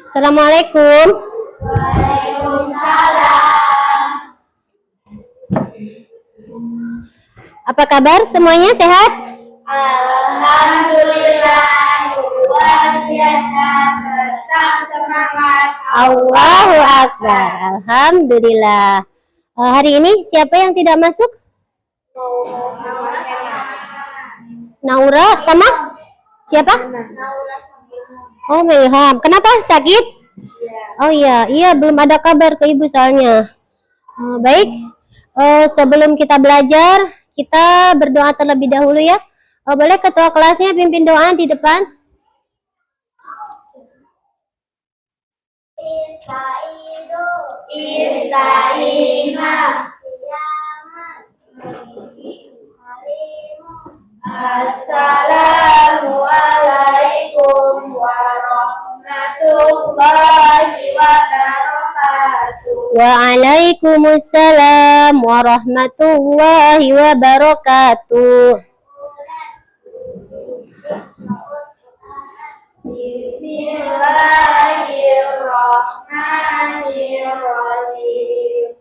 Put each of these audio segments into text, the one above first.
Assalamualaikum. Waalaikumsalam. Apa kabar semuanya, sehat? Alhamdulillah, luar biasa, tetap semangat. Allahu Akbar. Alhamdulillah. Hari ini siapa yang tidak masuk? Naura sama siapa? Oh, Ilham. Kenapa? Sakit? Oh iya, belum ada kabar ke ibu soalnya. Baik, sebelum kita belajar, kita berdoa terlebih dahulu ya. Boleh ketua kelasnya pimpin doa di depan? Assalamualaikum warahmatullahi wabarakatuh. Waalaikumsalam warahmatullahi wabarakatuh. Bismillahirrahmanirrahim.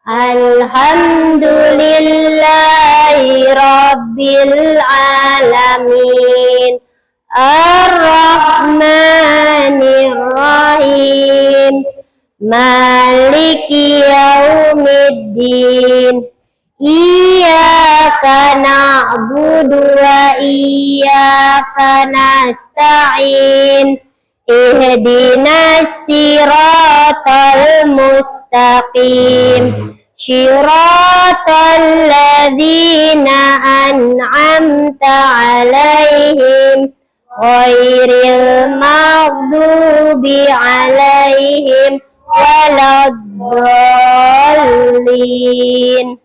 Alhamdulillahi rabbil alamin. Ar-Rahmanir-Rahim. Maliki yaumiddin. Iyyaka na'budu wa iyyaka nasta'in. Ihdinas siratal mustaqim. Shiratal ladzina an'amta 'alaihim ghairil maghdubi 'alaihim waladdallin.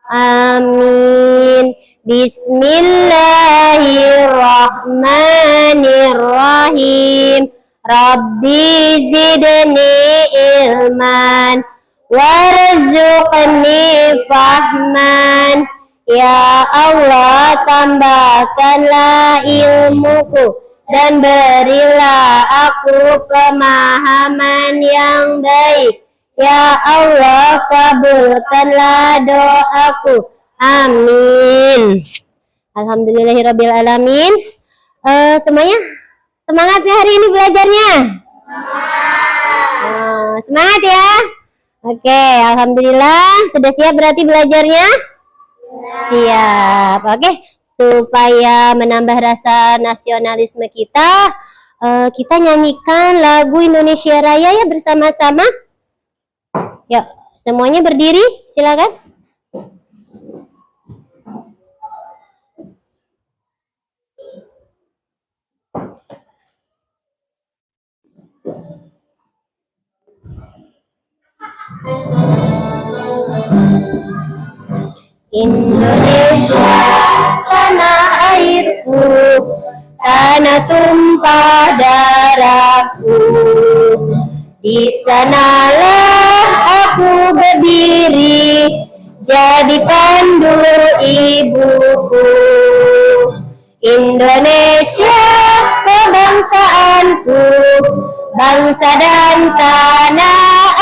Amin. Bismillahirrahmanirrahim. Rabbi zidni ilman warzuqni fahman. Ya Allah, tambahkanlah ilmuku dan berilah aku pemahaman yang baik. Ya Allah, kabulkanlah doaku. Amin. Alhamdulillahirabbil alamin. Semuanya semangat ya hari ini belajarnya. Semangat ya. Oke, alhamdulillah sudah siap berarti belajarnya? Siap. Oke, supaya menambah rasa nasionalisme kita, kita nyanyikan lagu Indonesia Raya ya bersama-sama. Yuk, semuanya berdiri, silakan. Indonesia tanah airku, tanah tumpah darahku. Di sanalah aku berdiri, jadi pandu ibuku. Indonesia kebangsaanku, bangsa dan tanah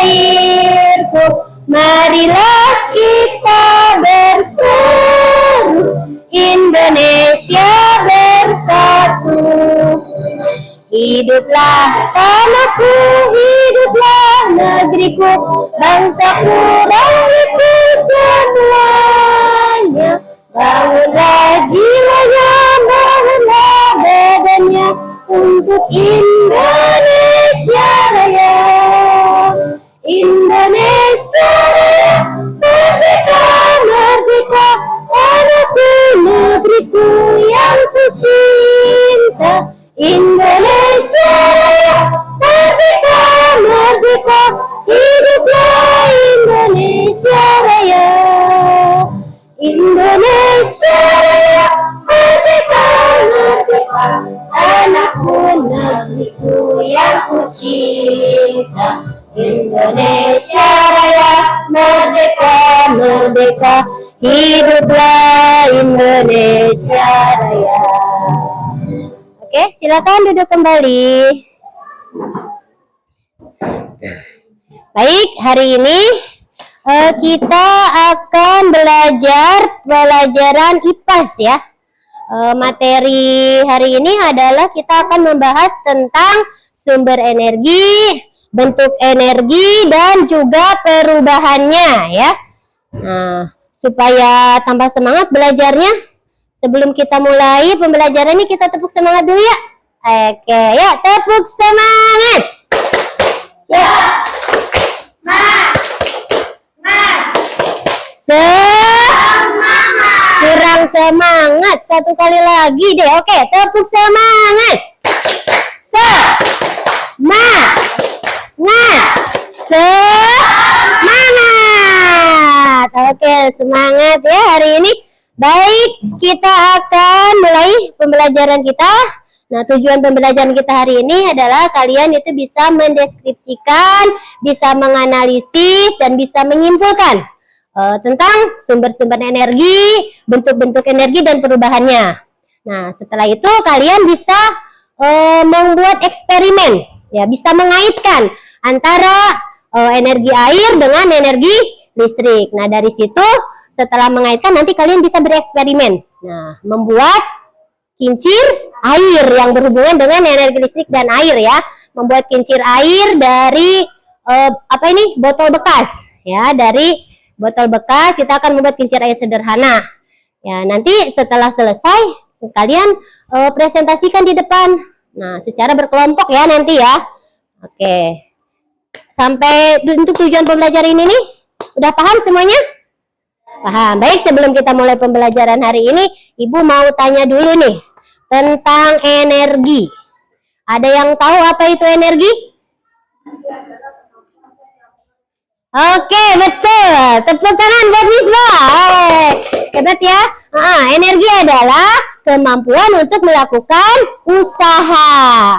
airku. Marilah kita berseru, Indonesia bersatu. Hiduplah tanahku, hiduplah negeriku, bangsaku dan itu semuanya. Bangunlah jiwanya, bangunlah badannya untuk Indonesia Raya. Indonesia Raya, merdeka, merdeka, tanahku, negeriku yang ku cinta. Indonesia Raya, merdeka, merdeka, hiduplah Indonesia Raya. Indonesia Raya, merdeka, merdeka, tanahku, negeriku yang ku cinta. Indonesia Raya, merdeka, merdeka, hiduplah Indonesia Raya. Oke, silakan duduk kembali. Baik, hari ini kita akan belajar pelajaran IPAS ya. Materi hari ini adalah kita akan membahas tentang sumber energi, bentuk energi, dan juga perubahannya ya. Nah, supaya tambah semangat belajarnya, sebelum kita mulai pembelajaran ini kita tepuk semangat dulu ya. Oke, ya tepuk semangat. Ya. Kurang semangat, satu kali lagi deh. Oke, tepuk semangat. Semangat. Oke, semangat ya hari ini. Baik, kita akan mulai pembelajaran kita. Nah, tujuan pembelajaran kita hari ini adalah kalian itu bisa mendeskripsikan, bisa menganalisis, dan bisa menyimpulkan tentang sumber-sumber energi, bentuk-bentuk energi, dan perubahannya. Nah, setelah itu kalian bisa membuat eksperimen, ya, bisa mengaitkan antara energi air dengan energi listrik. Nah, dari situ setelah mengaitkan nanti kalian bisa bereksperimen. Nah, membuat kincir air yang berhubungan dengan energi listrik dan air ya. Membuat kincir air dari botol bekas ya, dari botol bekas kita akan membuat kincir air sederhana. Ya, nanti setelah selesai kalian presentasikan di depan. Nah, secara berkelompok ya nanti ya. Oke. Sampai untuk tujuan pembelajaran ini udah paham semuanya? Paham. Baik, sebelum kita mulai pembelajaran hari ini, Ibu mau tanya dulu nih tentang energi. Ada yang tahu apa itu energi? Oke, betul. Tepuk tangan buat Misbah. Hebat ya. Energi adalah kemampuan untuk melakukan usaha,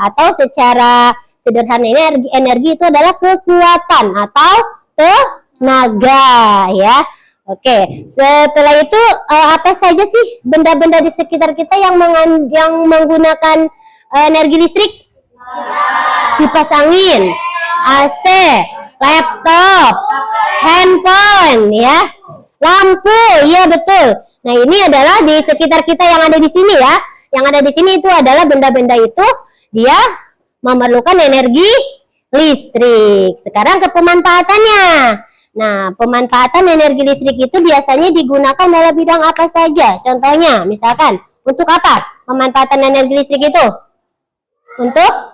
atau secara sederhana energi itu adalah kekuatan atau tenaga ya. Oke, setelah itu apa saja sih benda-benda di sekitar kita yang menggunakan energi listrik? Kipas angin, AC, laptop, handphone, ya, lampu, ya betul. Nah, ini adalah di sekitar kita yang ada di sini ya. Yang ada di sini itu adalah benda-benda itu dia memerlukan energi listrik. Sekarang ke pemanfaatannya. Nah, pemanfaatan energi listrik itu biasanya digunakan dalam bidang apa saja? Contohnya, misalkan, untuk apa pemanfaatan energi listrik itu? Untuk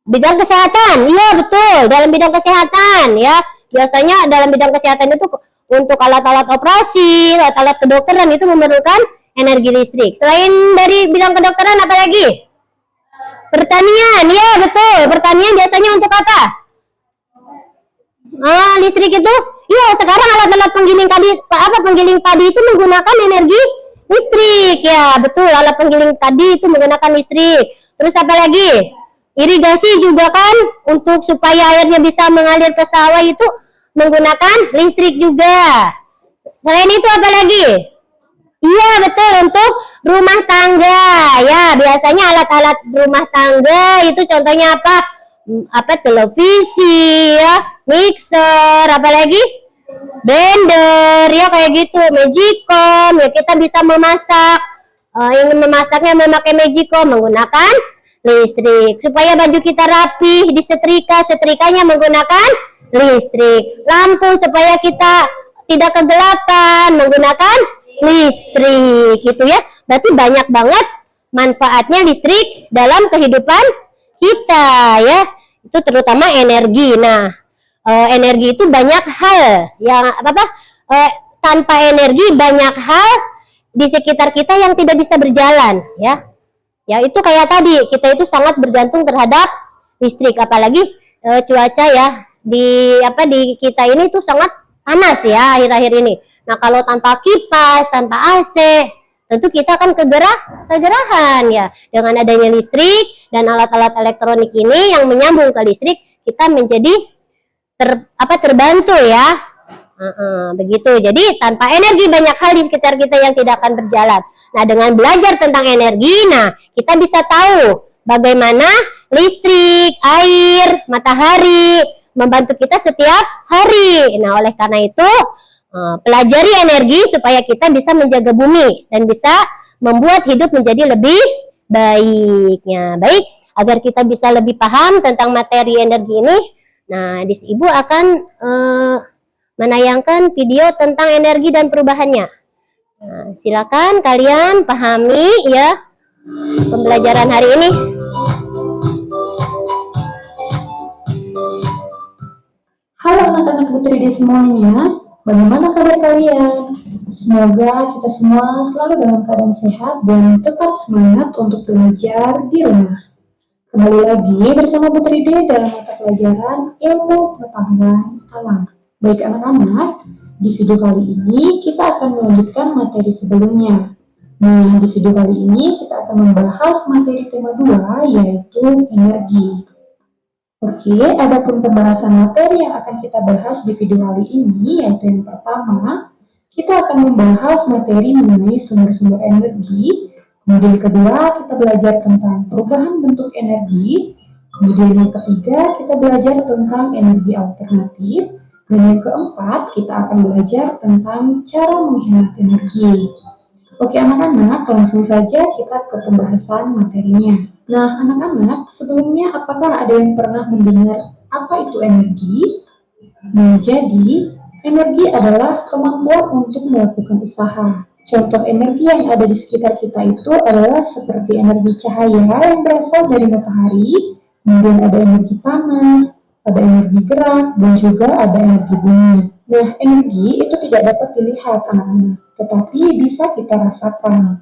bidang kesehatan. Iya, betul. Dalam bidang kesehatan, ya. Biasanya dalam bidang kesehatan itu untuk alat-alat operasi, alat-alat kedokteran itu memerlukan energi listrik. Selain dari bidang kedokteran, apa lagi? Pertanian. Iya, betul. Pertanian biasanya untuk apa? Listrik itu, iya, sekarang alat-alat penggiling padi itu menggunakan energi listrik, ya betul. Alat penggiling padi itu menggunakan listrik. Terus apa lagi? Irigasi juga kan, untuk supaya airnya bisa mengalir ke sawah itu menggunakan listrik juga. Selain itu apa lagi? Iya betul, untuk rumah tangga, ya biasanya alat-alat rumah tangga itu contohnya apa? Televisi ya, mixer, apalagi blender ya, kayak gitu, magicom ya, kita bisa memasak. Ingin memasaknya memakai magicom menggunakan listrik. Supaya baju kita rapi disetrika, setrikanya menggunakan listrik. Lampu supaya kita tidak kegelapan menggunakan listrik, gitu ya. Berarti banyak banget manfaatnya listrik dalam kehidupan kita ya. Itu terutama energi. Nah, energi itu banyak hal yang tanpa energi banyak hal di sekitar kita yang tidak bisa berjalan ya. Ya, itu kayak tadi, kita itu sangat bergantung terhadap listrik, apalagi cuaca ya di kita ini tuh sangat panas ya akhir-akhir ini. Nah, kalau tanpa kipas, tanpa AC, tentu kita akan kegerahan ya. Dengan adanya listrik dan alat-alat elektronik ini yang menyambung ke listrik, kita menjadi terbantu ya. Begitu. Jadi tanpa energi banyak hal di sekitar kita yang tidak akan berjalan. Nah, dengan belajar tentang energi, nah kita bisa tahu bagaimana listrik, air, matahari membantu kita setiap hari. Nah, oleh karena itu pelajari energi supaya kita bisa menjaga bumi dan bisa membuat hidup menjadi lebih baiknya. Baik, agar kita bisa lebih paham tentang materi energi ini. Nah, Ibu akan menayangkan video tentang energi dan perubahannya. Nah, silakan kalian pahami ya pembelajaran hari ini. Halo anak-anak Putri semuanya, bagaimana kabar kalian? Semoga kita semua selalu dalam keadaan sehat dan tetap semangat untuk belajar di rumah. Kembali lagi bersama Putri D dalam mata pelajaran Ilmu Pengetahuan Alam. Baik anak-anak, di video kali ini kita akan melanjutkan materi sebelumnya. Nah, di video kali ini kita akan membahas materi tema 2, yaitu energi. Oke, adapun pembahasan materi yang akan kita bahas di video kali ini, yaitu yang pertama, kita akan membahas materi mengenai sumber-sumber energi. Kemudian kedua, kita belajar tentang perubahan bentuk energi. Kemudian yang ketiga, kita belajar tentang energi alternatif. Dan yang keempat, kita akan belajar tentang cara menghemat energi. Oke anak-anak, langsung saja kita ke pembahasan materinya. Nah anak-anak, sebelumnya apakah ada yang pernah mendengar apa itu energi? Nah jadi, energi adalah kemampuan untuk melakukan usaha. Contoh energi yang ada di sekitar kita itu adalah seperti energi cahaya yang berasal dari matahari, kemudian ada energi panas, ada energi gerak, dan juga ada energi bumi. Nah, energi itu tidak dapat dilihat anak-anak, tetapi bisa kita rasakan.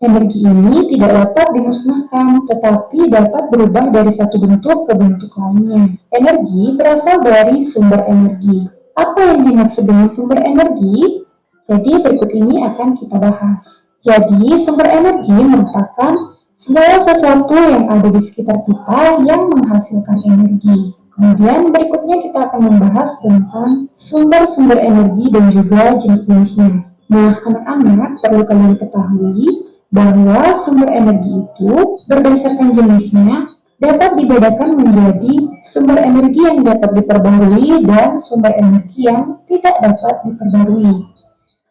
Energi ini tidak dapat dimusnahkan, tetapi dapat berubah dari satu bentuk ke bentuk lainnya. Energi berasal dari sumber energi. Apa yang dimaksud dengan sumber energi? Jadi berikut ini akan kita bahas. Jadi sumber energi merupakan segala sesuatu yang ada di sekitar kita yang menghasilkan energi. Kemudian berikutnya kita akan membahas tentang sumber-sumber energi dan juga jenis-jenisnya. Nah, anak-anak perlu kalian ketahui bahwa sumber energi itu berdasarkan jenisnya dapat dibedakan menjadi sumber energi yang dapat diperbarui dan sumber energi yang tidak dapat diperbarui.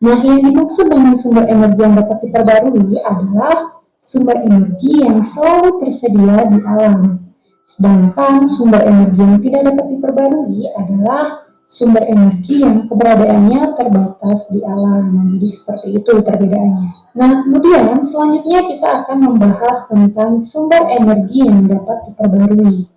Nah, yang dimaksud dengan sumber energi yang dapat diperbarui adalah sumber energi yang selalu tersedia di alam. Sedangkan sumber energi yang tidak dapat diperbarui adalah sumber energi yang keberadaannya terbatas di alam. Jadi seperti itu perbedaannya. Nah, kemudian selanjutnya kita akan membahas tentang sumber energi yang dapat diperbarui.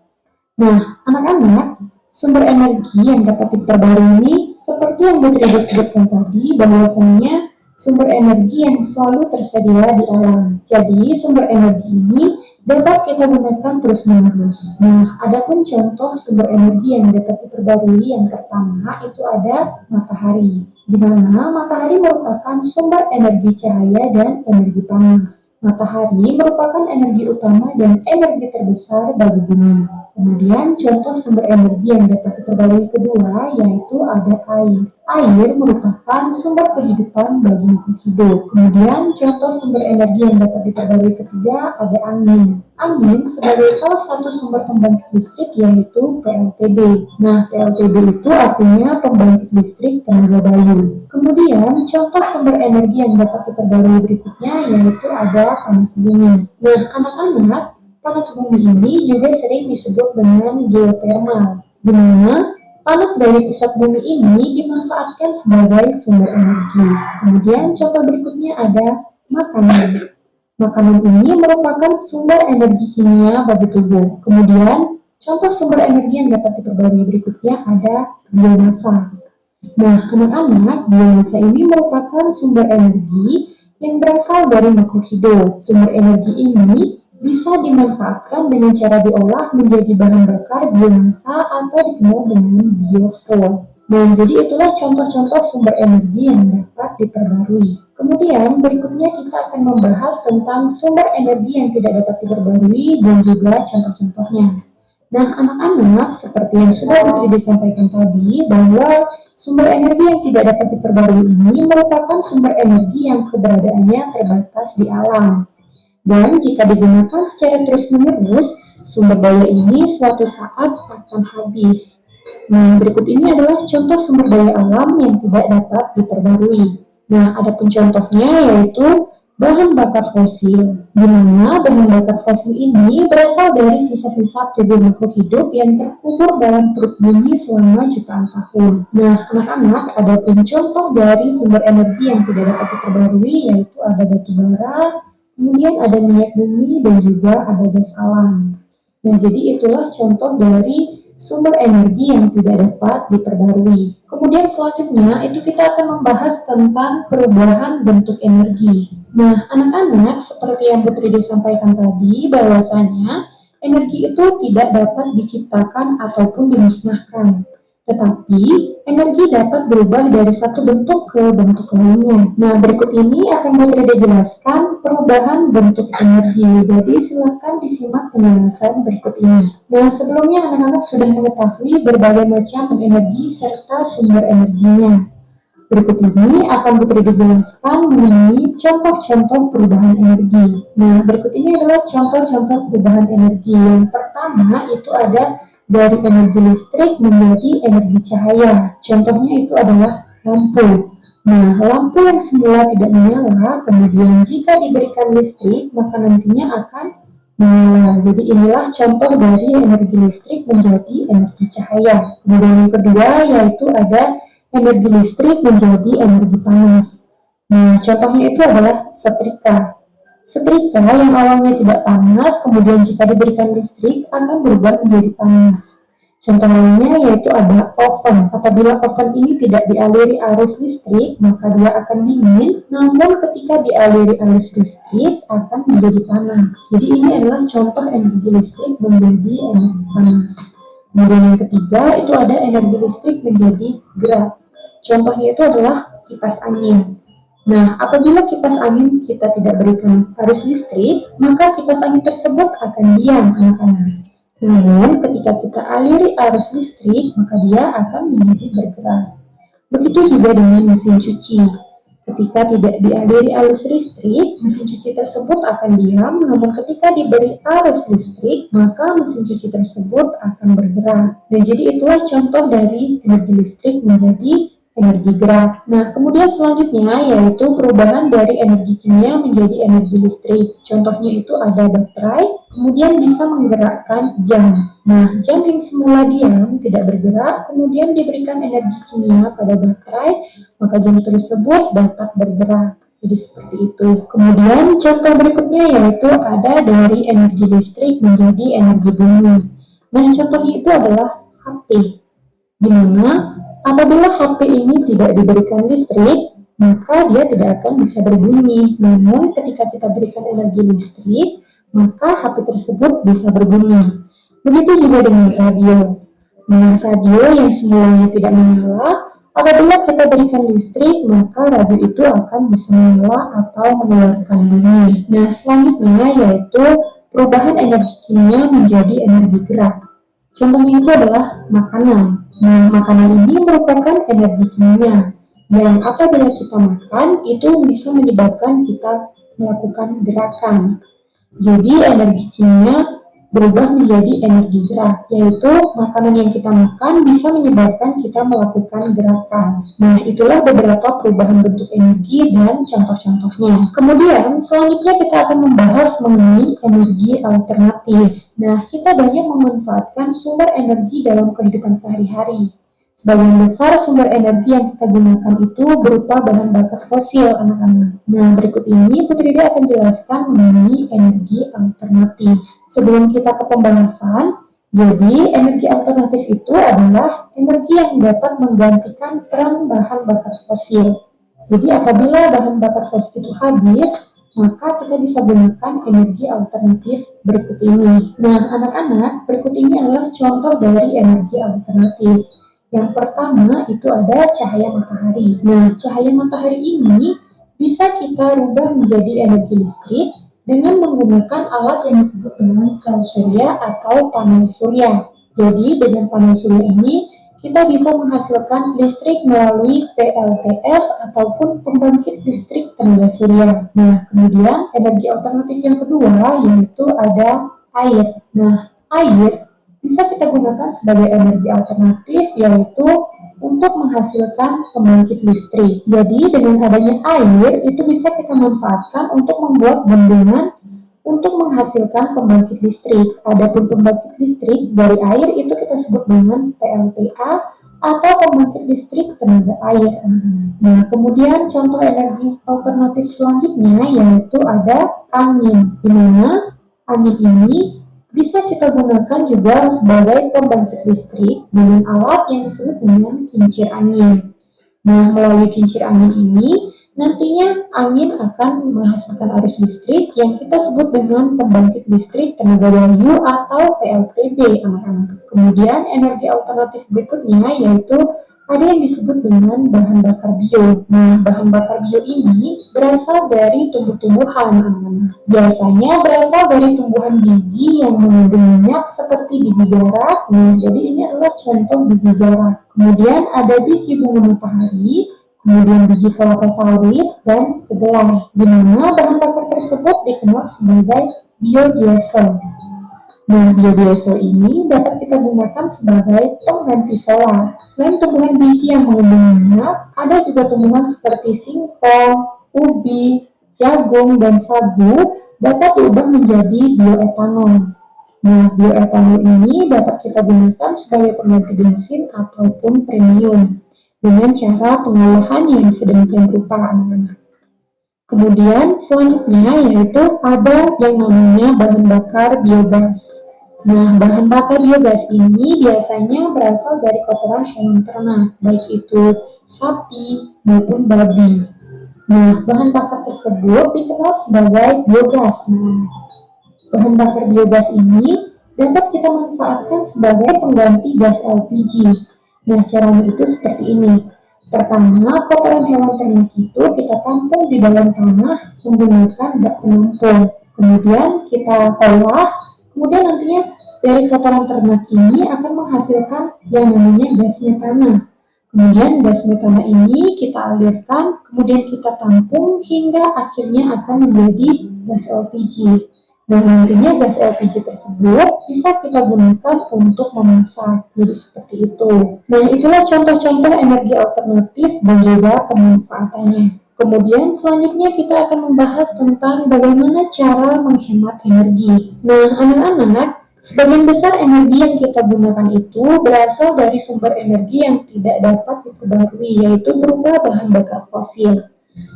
Nah, anak-anak, sumber energi yang dapat diperbarui ini seperti yang Putri disebutkan tadi, bahwasanya sumber energi yang selalu tersedia di alam. Jadi, sumber energi ini dapat kita gunakan terus-menerus. Nah, adapun contoh sumber energi yang dapat diperbarui yang pertama itu ada matahari, di mana matahari merupakan sumber energi cahaya dan energi panas. Matahari merupakan energi utama dan energi terbesar bagi bumi. Kemudian contoh sumber energi yang dapat diperbarui kedua yaitu ada air. Air merupakan sumber kehidupan bagi makhluk hidup. Kemudian contoh sumber energi yang dapat diperbarui ketiga ada angin. Angin sebagai salah satu sumber pembangkit listrik yaitu PLTB. Nah, PLTB itu artinya pembangkit listrik tenaga bayu. Kemudian contoh sumber energi yang dapat diperbarui berikutnya yaitu ada panas bumi. Nah, anak-anak, panas bumi ini juga sering disebut dengan geotermal, di mana panas dari pusat bumi ini dimanfaatkan sebagai sumber energi. Kemudian contoh berikutnya ada makanan. Makanan ini merupakan sumber energi kimia bagi tubuh. Kemudian contoh sumber energi yang dapat diperbarui berikutnya ada biomasa. Nah, anak-anak, biomasa ini merupakan sumber energi yang berasal dari makhluk hidup. Sumber energi ini bisa dimanfaatkan dengan cara diolah menjadi bahan bakar biomasa atau dikenal dengan biofuel. Nah, jadi itulah contoh-contoh sumber energi yang dapat diperbarui. Kemudian berikutnya kita akan membahas tentang sumber energi yang tidak dapat diperbarui dan juga contoh-contohnya. Nah, anak-anak, seperti yang sudah Putri disampaikan tadi, bahwa sumber energi yang tidak dapat diperbarui ini merupakan sumber energi yang keberadaannya terbatas di alam. Dan jika digunakan secara terus-menerus, sumber daya ini suatu saat akan habis. Nah, berikut ini adalah contoh sumber daya alam yang tidak dapat diperbarui. Nah, ada pun contohnya yaitu bahan bakar fosil, di mana bahan bakar fosil ini berasal dari sisa-sisa tubuh makhluk hidup yang terkubur dalam perut bumi selama jutaan tahun. Nah, anak-anak, ada pun contoh dari sumber energi yang tidak dapat diperbarui yaitu ada batu bara, kemudian ada minyak bumi, dan juga ada gas alam. Nah, jadi itulah contoh dari sumber energi yang tidak dapat diperbarui. Kemudian selanjutnya itu kita akan membahas tentang perubahan bentuk energi. Nah, anak-anak, seperti yang Bu Tridi sampaikan tadi, bahwasanya energi itu tidak dapat diciptakan ataupun dimusnahkan. Tetapi, energi dapat berubah dari satu bentuk ke bentuk lainnya. Nah, berikut ini akan Bu Tridi jelaskan perubahan bentuk energi. Jadi, silakan disimak penjelasan berikut ini. Nah, sebelumnya anak-anak sudah mengetahui berbagai macam energi serta sumber energinya. Berikut ini akan Bu Tridi jelaskan mengenai contoh-contoh perubahan energi. Nah, berikut ini adalah contoh-contoh perubahan energi. Yang pertama itu ada dari energi listrik menjadi energi cahaya. Contohnya itu adalah lampu. Nah, lampu yang semula tidak menyala, kemudian jika diberikan listrik, maka nantinya akan menyala. Jadi inilah contoh dari energi listrik menjadi energi cahaya. Kemudian yang kedua yaitu ada energi listrik menjadi energi panas. Nah, contohnya itu adalah setrika. Setrika yang awalnya tidak panas, kemudian jika diberikan listrik akan berubah menjadi panas. Contoh lainnya yaitu ada oven. Apabila oven ini tidak dialiri arus listrik, maka dia akan dingin, namun ketika dialiri arus listrik akan menjadi panas. Jadi ini adalah contoh energi listrik menjadi energi panas. Kemudian yang ketiga itu ada energi listrik menjadi gerak. Contohnya itu adalah kipas angin. Nah, apabila kipas angin kita tidak berikan arus listrik, maka kipas angin tersebut akan diam, anak-anak. Namun, ketika kita aliri arus listrik, maka dia akan menjadi bergerak. Begitu juga dengan mesin cuci. Ketika tidak dialiri arus listrik, mesin cuci tersebut akan diam, namun ketika diberi arus listrik, maka mesin cuci tersebut akan bergerak. Nah, jadi itulah contoh dari energi listrik menjadi energi gerak. Nah, kemudian selanjutnya yaitu perubahan dari energi kimia menjadi energi listrik. Contohnya itu ada baterai, kemudian bisa menggerakkan jam. Nah, jam yang semula diam, tidak bergerak, kemudian diberikan energi kimia pada baterai, maka jam tersebut dapat bergerak. Jadi seperti itu. Kemudian contoh berikutnya yaitu ada dari energi listrik menjadi energi bumi. Nah, contohnya itu adalah HP. Di mana apabila HP ini tidak diberikan listrik, maka dia tidak akan bisa berbunyi. Namun ketika kita berikan energi listrik, maka HP tersebut bisa berbunyi. Begitu juga dengan radio. Nah, radio yang semulanya tidak menyala, apabila kita berikan listrik, maka radio itu akan bisa menyala atau mengeluarkan bunyi. Nah, selanjutnya yaitu perubahan energi kimia menjadi energi gerak. Contohnya itu adalah makanan. Nah, makanan ini merupakan energi kimia yang apabila kita makan itu bisa menyebabkan kita melakukan gerakan. Jadi energi kimia berubah menjadi energi gerak, yaitu makanan yang kita makan bisa menyebabkan kita melakukan gerakan. Nah, itulah beberapa perubahan bentuk energi dan contoh-contohnya. Kemudian, selanjutnya kita akan membahas mengenai energi alternatif. Nah, kita banyak memanfaatkan sumber energi dalam kehidupan sehari-hari. Sebagian besar sumber energi yang kita gunakan itu berupa bahan bakar fosil, anak-anak. Nah, berikut ini Putri Dia akan jelaskan mengenai energi alternatif. Sebelum kita ke pembahasan, jadi energi alternatif itu adalah energi yang dapat menggantikan peran bahan bakar fosil. Jadi apabila bahan bakar fosil itu habis, maka kita bisa gunakan energi alternatif berikut ini. Nah, anak-anak, berikut ini adalah contoh dari energi alternatif. Yang pertama itu ada cahaya matahari. Nah, cahaya matahari ini bisa kita rubah menjadi energi listrik dengan menggunakan alat yang disebut dengan sel surya atau panel surya. Jadi, dengan panel surya ini kita bisa menghasilkan listrik melalui PLTS ataupun pembangkit listrik tenaga surya. Nah, kemudian energi alternatif yang kedua yaitu ada air. Nah, air bisa kita gunakan sebagai energi alternatif, yaitu untuk menghasilkan pembangkit listrik. Jadi dengan adanya air itu bisa kita manfaatkan untuk membuat bendungan untuk menghasilkan pembangkit listrik. Adapun pembangkit listrik dari air itu kita sebut dengan PLTA atau pembangkit listrik tenaga air. Nah, kemudian contoh energi alternatif selanjutnya yaitu ada angin, di mana angin ini bisa kita gunakan juga sebagai pembangkit listrik dengan alat yang disebut dengan kincir angin. Nah, melalui kincir angin ini, nantinya angin akan menghasilkan arus listrik yang kita sebut dengan pembangkit listrik tenaga bayu atau PLTB, anak-anak. Kemudian energi alternatif berikutnya yaitu ada yang disebut dengan bahan bakar bio. Nah, bahan bakar bio ini berasal dari tumbuh-tumbuhan, anak-anak. Biasanya berasal dari tumbuhan biji yang mengandung minyak seperti biji jarak. Nah, jadi ini adalah contoh biji jarak. Kemudian ada biji bunga matahari, kemudian biji kelapa sawit, dan kedelai, di mana bahan bakar tersebut dikenal sebagai biodiesel. Nah, biodiesel ini dapat kita gunakan sebagai pengganti solar. Selain tumbuhan biji yang mengandung minyak, ada juga tumbuhan seperti singkong, ubi, jagung, dan sagu dapat diubah menjadi bioetanol. Nah, bioetanol ini dapat kita gunakan sebagai pengganti bensin ataupun premium dengan cara pengolahan yang sedemikian rupa, anak-anak. Kemudian selanjutnya yaitu ada yang namanya bahan bakar biogas. Nah, bahan bakar biogas ini biasanya berasal dari kotoran hewan ternak, baik itu sapi maupun babi. Nah, bahan bakar tersebut dikenal sebagai biogas. Bahan bakar biogas ini dapat kita manfaatkan sebagai pengganti gas LPG. Nah, caranya itu seperti ini. Pertama, kotoran hewan ternak itu kita tampung di dalam tanah menggunakan bak penampung. Kemudian kita olah, kemudian nantinya dari kotoran ternak ini akan menghasilkan yang namanya gas metana. Kemudian gas metana ini kita alirkan, kemudian kita tampung hingga akhirnya akan menjadi gas LPG. Nah, nantinya gas LPG tersebut bisa kita gunakan untuk memasak. Jadi seperti itu. Nah, itulah contoh-contoh energi alternatif dan juga pemanfaatannya. Kemudian selanjutnya kita akan membahas tentang bagaimana cara menghemat energi. Nah, anak-anak, sebagian besar energi yang kita gunakan itu berasal dari sumber energi yang tidak dapat diperbarui, yaitu berupa bahan bakar fosil.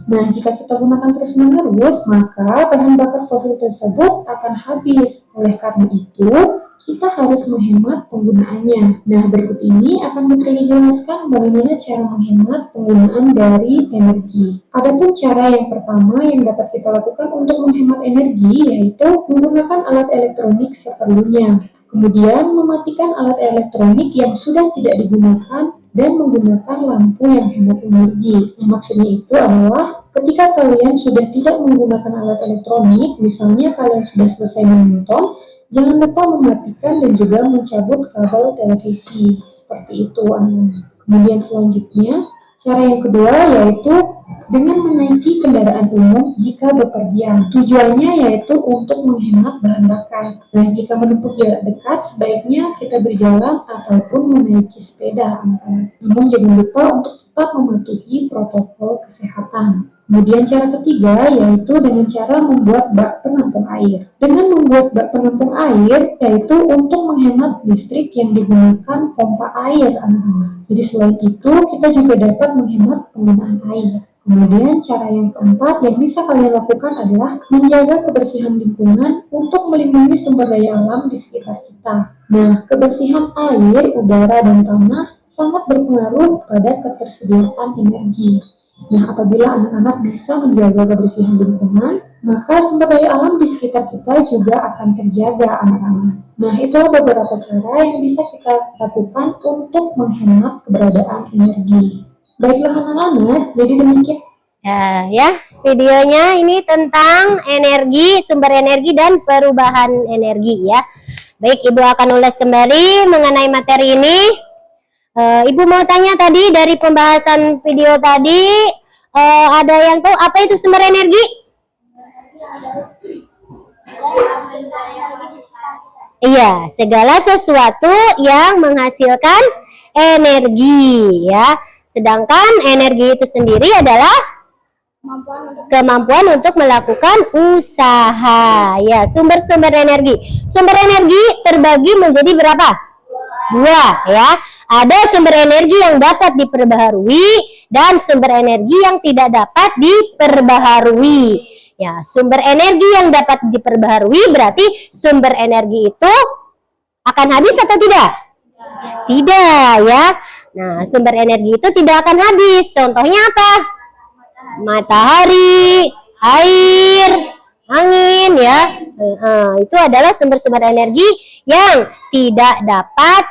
Nah, jika kita gunakan terus-menerus, maka bahan bakar fosil tersebut akan habis. Oleh karena itu, kita harus menghemat penggunaannya. Nah, berikut ini akan Putri jelaskan bagaimana cara menghemat penggunaan dari energi. Adapun cara yang pertama yang dapat kita lakukan untuk menghemat energi yaitu menggunakan alat elektronik seperlunya. Kemudian mematikan alat elektronik yang sudah tidak digunakan dan menggunakan lampu yang hemat energi. Nah, maksudnya itu adalah ketika kalian sudah tidak menggunakan alat elektronik, misalnya kalian sudah selesai menonton, jangan lupa mematikan dan juga mencabut kabel televisi. Seperti itu, anak-anak. Kemudian selanjutnya, cara yang kedua yaitu dengan menaiki kendaraan umum jika bepergian. Tujuannya yaitu untuk menghemat bahan bakar. Nah, jika menempuh jarak dekat, sebaiknya kita berjalan ataupun menaiki sepeda, anak-anak. Namun jangan lupa untuk tetap mematuhi protokol kesehatan. Kemudian cara ketiga yaitu dengan cara membuat bak penampung air. Dengan membuat bak penampung air yaitu untuk menghemat listrik yang digunakan pompa air, anak-anak. Jadi selain itu kita juga dapat menghemat penggunaan air. Kemudian cara yang keempat yang bisa kalian lakukan adalah menjaga kebersihan lingkungan untuk melindungi sumber daya alam di sekitar kita. Nah, kebersihan air, udara, dan tanah sangat berpengaruh pada ketersediaan energi. Nah, apabila anak-anak bisa menjaga kebersihan lingkungan, maka sumber daya alam di sekitar kita juga akan terjaga, anak-anak. Nah, itulah beberapa cara yang bisa kita lakukan untuk menghemat keberadaan energi. Baiklah anak-anak, jadi demikian. Ya, videonya ini tentang energi, sumber energi dan perubahan energi ya. Baik, Ibu akan ulas kembali mengenai materi ini. Ibu mau tanya tadi dari pembahasan video tadi, ada yang tahu apa itu sumber energi? Iya, segala sesuatu yang menghasilkan energi ya. Sedangkan energi itu sendiri adalah kemampuan untuk melakukan usaha. Ya, sumber-sumber energi. Sumber energi terbagi menjadi berapa? Dua ya. Ada sumber energi yang dapat diperbaharui dan sumber energi yang tidak dapat diperbaharui. Ya, sumber energi yang dapat diperbaharui berarti sumber energi itu akan habis atau tidak? Tidak ya. Nah, sumber energi itu tidak akan habis. Contohnya apa? Matahari, air, angin ya. Itu adalah sumber-sumber energi yang tidak dapat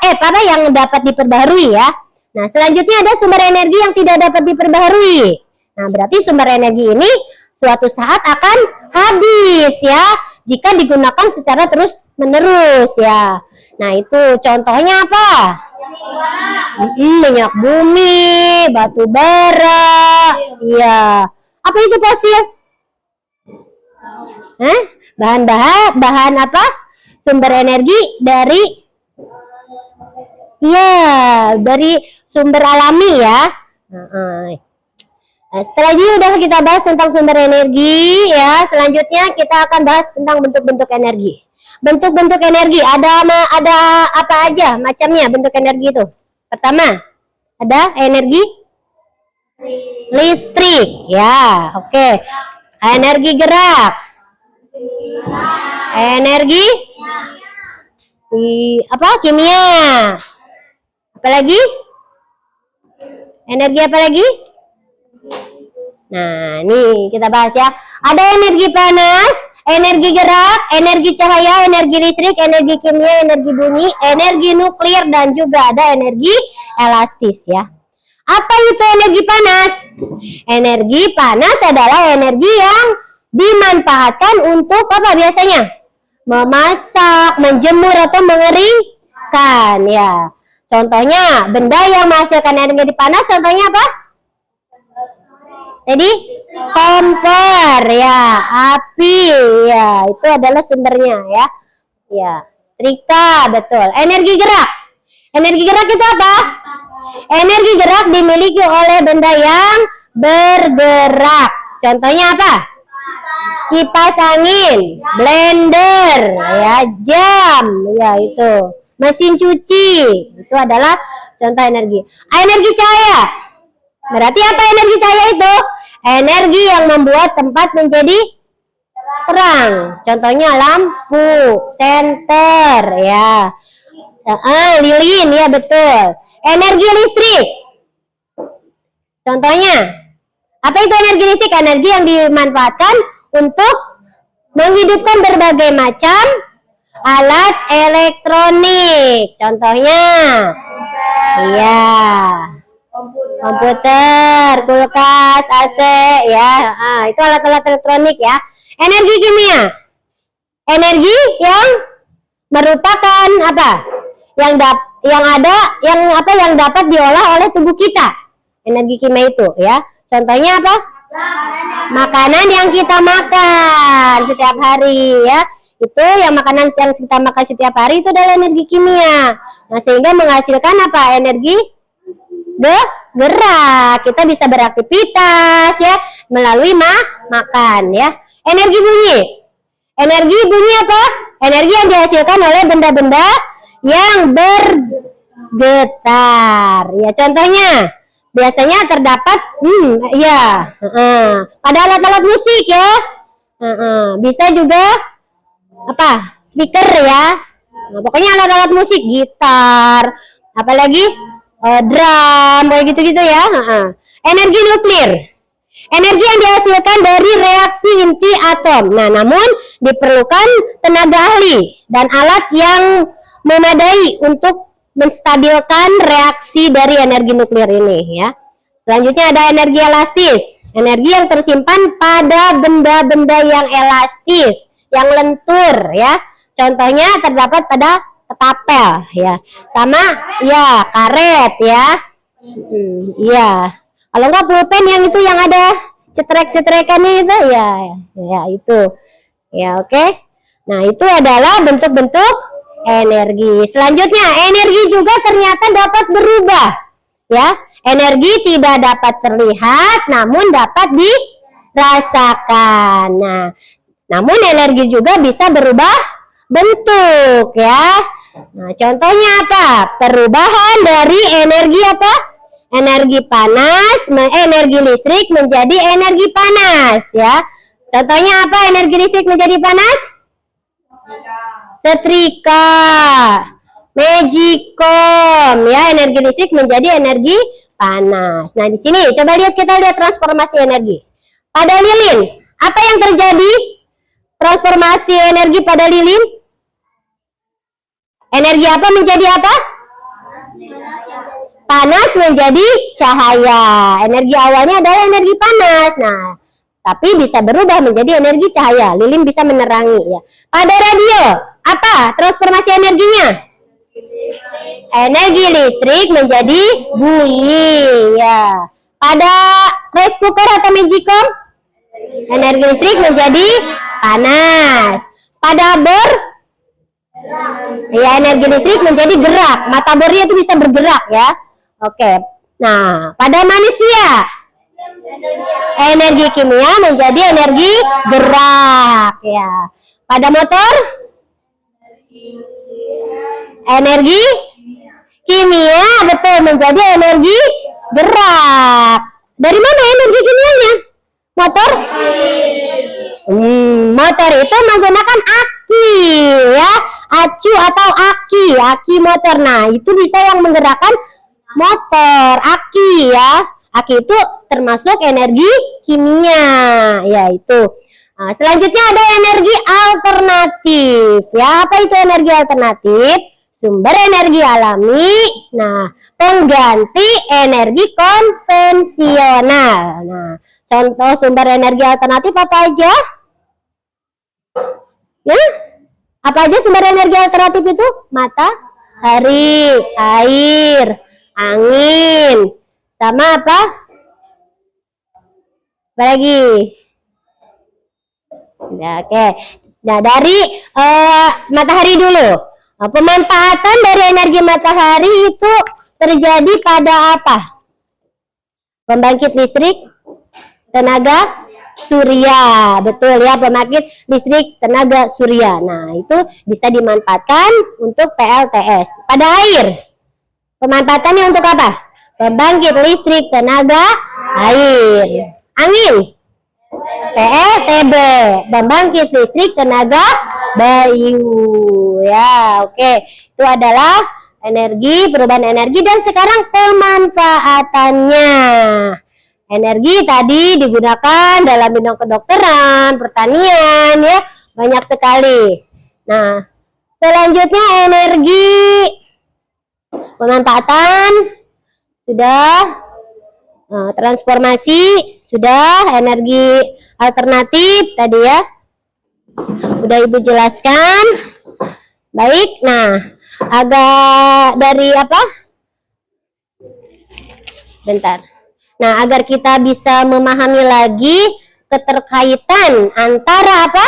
yang dapat diperbaharui ya. Nah, selanjutnya ada sumber energi yang tidak dapat diperbaharui. Nah, berarti sumber energi ini suatu saat akan habis ya jika digunakan secara terus-menerus ya. Nah, itu contohnya apa? Minyak bumi, batu bara, iya. Apa itu fosil? Bahan apa? Sumber energi dari sumber alami ya. Setelah ini udah kita bahas tentang sumber energi ya. Selanjutnya kita akan bahas tentang bentuk-bentuk energi. Bentuk-bentuk energi ada apa aja macamnya bentuk energi itu? Pertama, ada energi listrik ya. Oke. Energi gerak. Energi kimia. Apalagi? Energi apa lagi? Nah, ini kita bahas ya. Ada energi panas, energi gerak, energi cahaya, energi listrik, energi kimia, energi bunyi, energi nuklir, dan juga ada energi elastis ya. Apa itu energi panas? Energi panas adalah energi yang dimanfaatkan untuk apa biasanya? Memasak, menjemur, atau mengeringkan ya. Contohnya, benda yang menghasilkan energi panas, contohnya apa? Jadi kompor ya, api ya, itu adalah sumbernya ya. Ya, setrika betul. Energi gerak. Energi gerak itu apa? Energi gerak dimiliki oleh benda yang bergerak. Contohnya apa? Kipas angin, blender, ya, jam, ya itu. Mesin cuci, itu adalah contoh energi. Energi cahaya. Berarti apa energi cahaya itu? Energi yang membuat tempat menjadi terang. Contohnya lampu, senter ya. Lilin ya betul. Energi listrik. Contohnya apa itu energi listrik? Energi yang dimanfaatkan untuk menghidupkan berbagai macam alat elektronik. Contohnya iya. Komputer, kulkas, AC ya. Itu alat-alat elektronik ya. Energi kimia. Energi yang merupakan apa? Yang dapat diolah oleh tubuh kita. Energi kimia itu ya. Contohnya apa? Makanan yang kita makan setiap hari ya. Itu yang makanan yang kita makan setiap hari itu adalah energi kimia. Nah, sehingga menghasilkan apa? Energi gerak. Kita bisa beraktivitas ya melalui makan ya. Energi bunyi. Energi bunyi apa? Energi yang dihasilkan oleh benda-benda yang bergetar. Ya, contohnya biasanya terdapat pada alat-alat musik ya. Bisa juga apa? Speaker ya. Nah, pokoknya alat-alat musik, gitar, apalagi drum, kayak gitu-gitu ya. Energi nuklir. Energi yang dihasilkan dari reaksi inti atom. Nah, namun diperlukan tenaga ahli dan alat yang memadai untuk menstabilkan reaksi dari energi nuklir ini ya. Selanjutnya ada energi elastis. Energi yang tersimpan pada benda-benda yang elastis, yang lentur ya. Contohnya terdapat pada ketapel ya, sama ya karet ya. Iya. Kalau enggak pulpen yang itu yang ada cetrek-cetrekannya itu ya itu. Ya, oke. Nah, itu adalah bentuk-bentuk energi. Selanjutnya, energi juga ternyata dapat berubah. Ya, energi tidak dapat terlihat, namun dapat dirasakan. Nah, namun energi juga bisa berubah bentuk, ya. Nah, contohnya apa? Perubahan dari energi apa? Energi panas, energi listrik menjadi energi panas, ya. Contohnya apa energi listrik menjadi panas? Setrika, magicom, ya, energi listrik menjadi energi panas. Nah, di sini coba kita lihat transformasi energi. Pada lilin, apa yang terjadi? Transformasi energi pada lilin? Energi apa menjadi apa? Panas menjadi cahaya. Energi awalnya adalah energi panas. Nah, tapi bisa berubah menjadi energi cahaya. Lilin bisa menerangi, ya. Pada radio, apa transformasi energinya? Energi listrik menjadi bunyi, ya. Pada rice cooker atau magicom, energi listrik menjadi panas. Pada bor, ya, energi listrik menjadi gerak. Mata bornya itu bisa bergerak, ya. Oke. Nah, pada manusia, energi kimia menjadi energi gerak, ya. Pada motor, energi kimia, betul, menjadi energi gerak. Dari mana energi kimianya? Motor? Motor itu menggunakan aki, ya, acu atau aki motor. Nah, itu bisa yang menggerakkan motor, aki, ya. Aki itu termasuk energi kimia, yaitu. Nah, selanjutnya ada energi alternatif, ya. Apa itu energi alternatif? Sumber energi alami, nah, pengganti energi konvensional. Nah, contoh sumber energi alternatif apa aja? Ya, apa aja sumber energi alternatif itu? Matahari, air, angin, sama apa? Apa lagi? Ya, oke. Nah, dari matahari dulu. Pemanfaatan dari energi matahari itu terjadi pada apa? Pembangkit listrik tenaga surya, betul, ya, pembangkit listrik tenaga surya. Nah, itu bisa dimanfaatkan untuk PLTS. Pada air, pemanfaatannya untuk apa? Pembangkit listrik tenaga air. Angin, PLTB, pembangkit listrik tenaga bayu, ya. Oke, itu adalah energi, perubahan energi. Dan sekarang pemanfaatannya. Energi tadi digunakan dalam bidang kedokteran, pertanian, ya, banyak sekali. Nah, selanjutnya energi pemanfaatan sudah, transformasi sudah, energi alternatif tadi, ya, udah Ibu jelaskan. Baik, nah, agak dari apa? Bentar. Nah, agar kita bisa memahami lagi keterkaitan antara apa?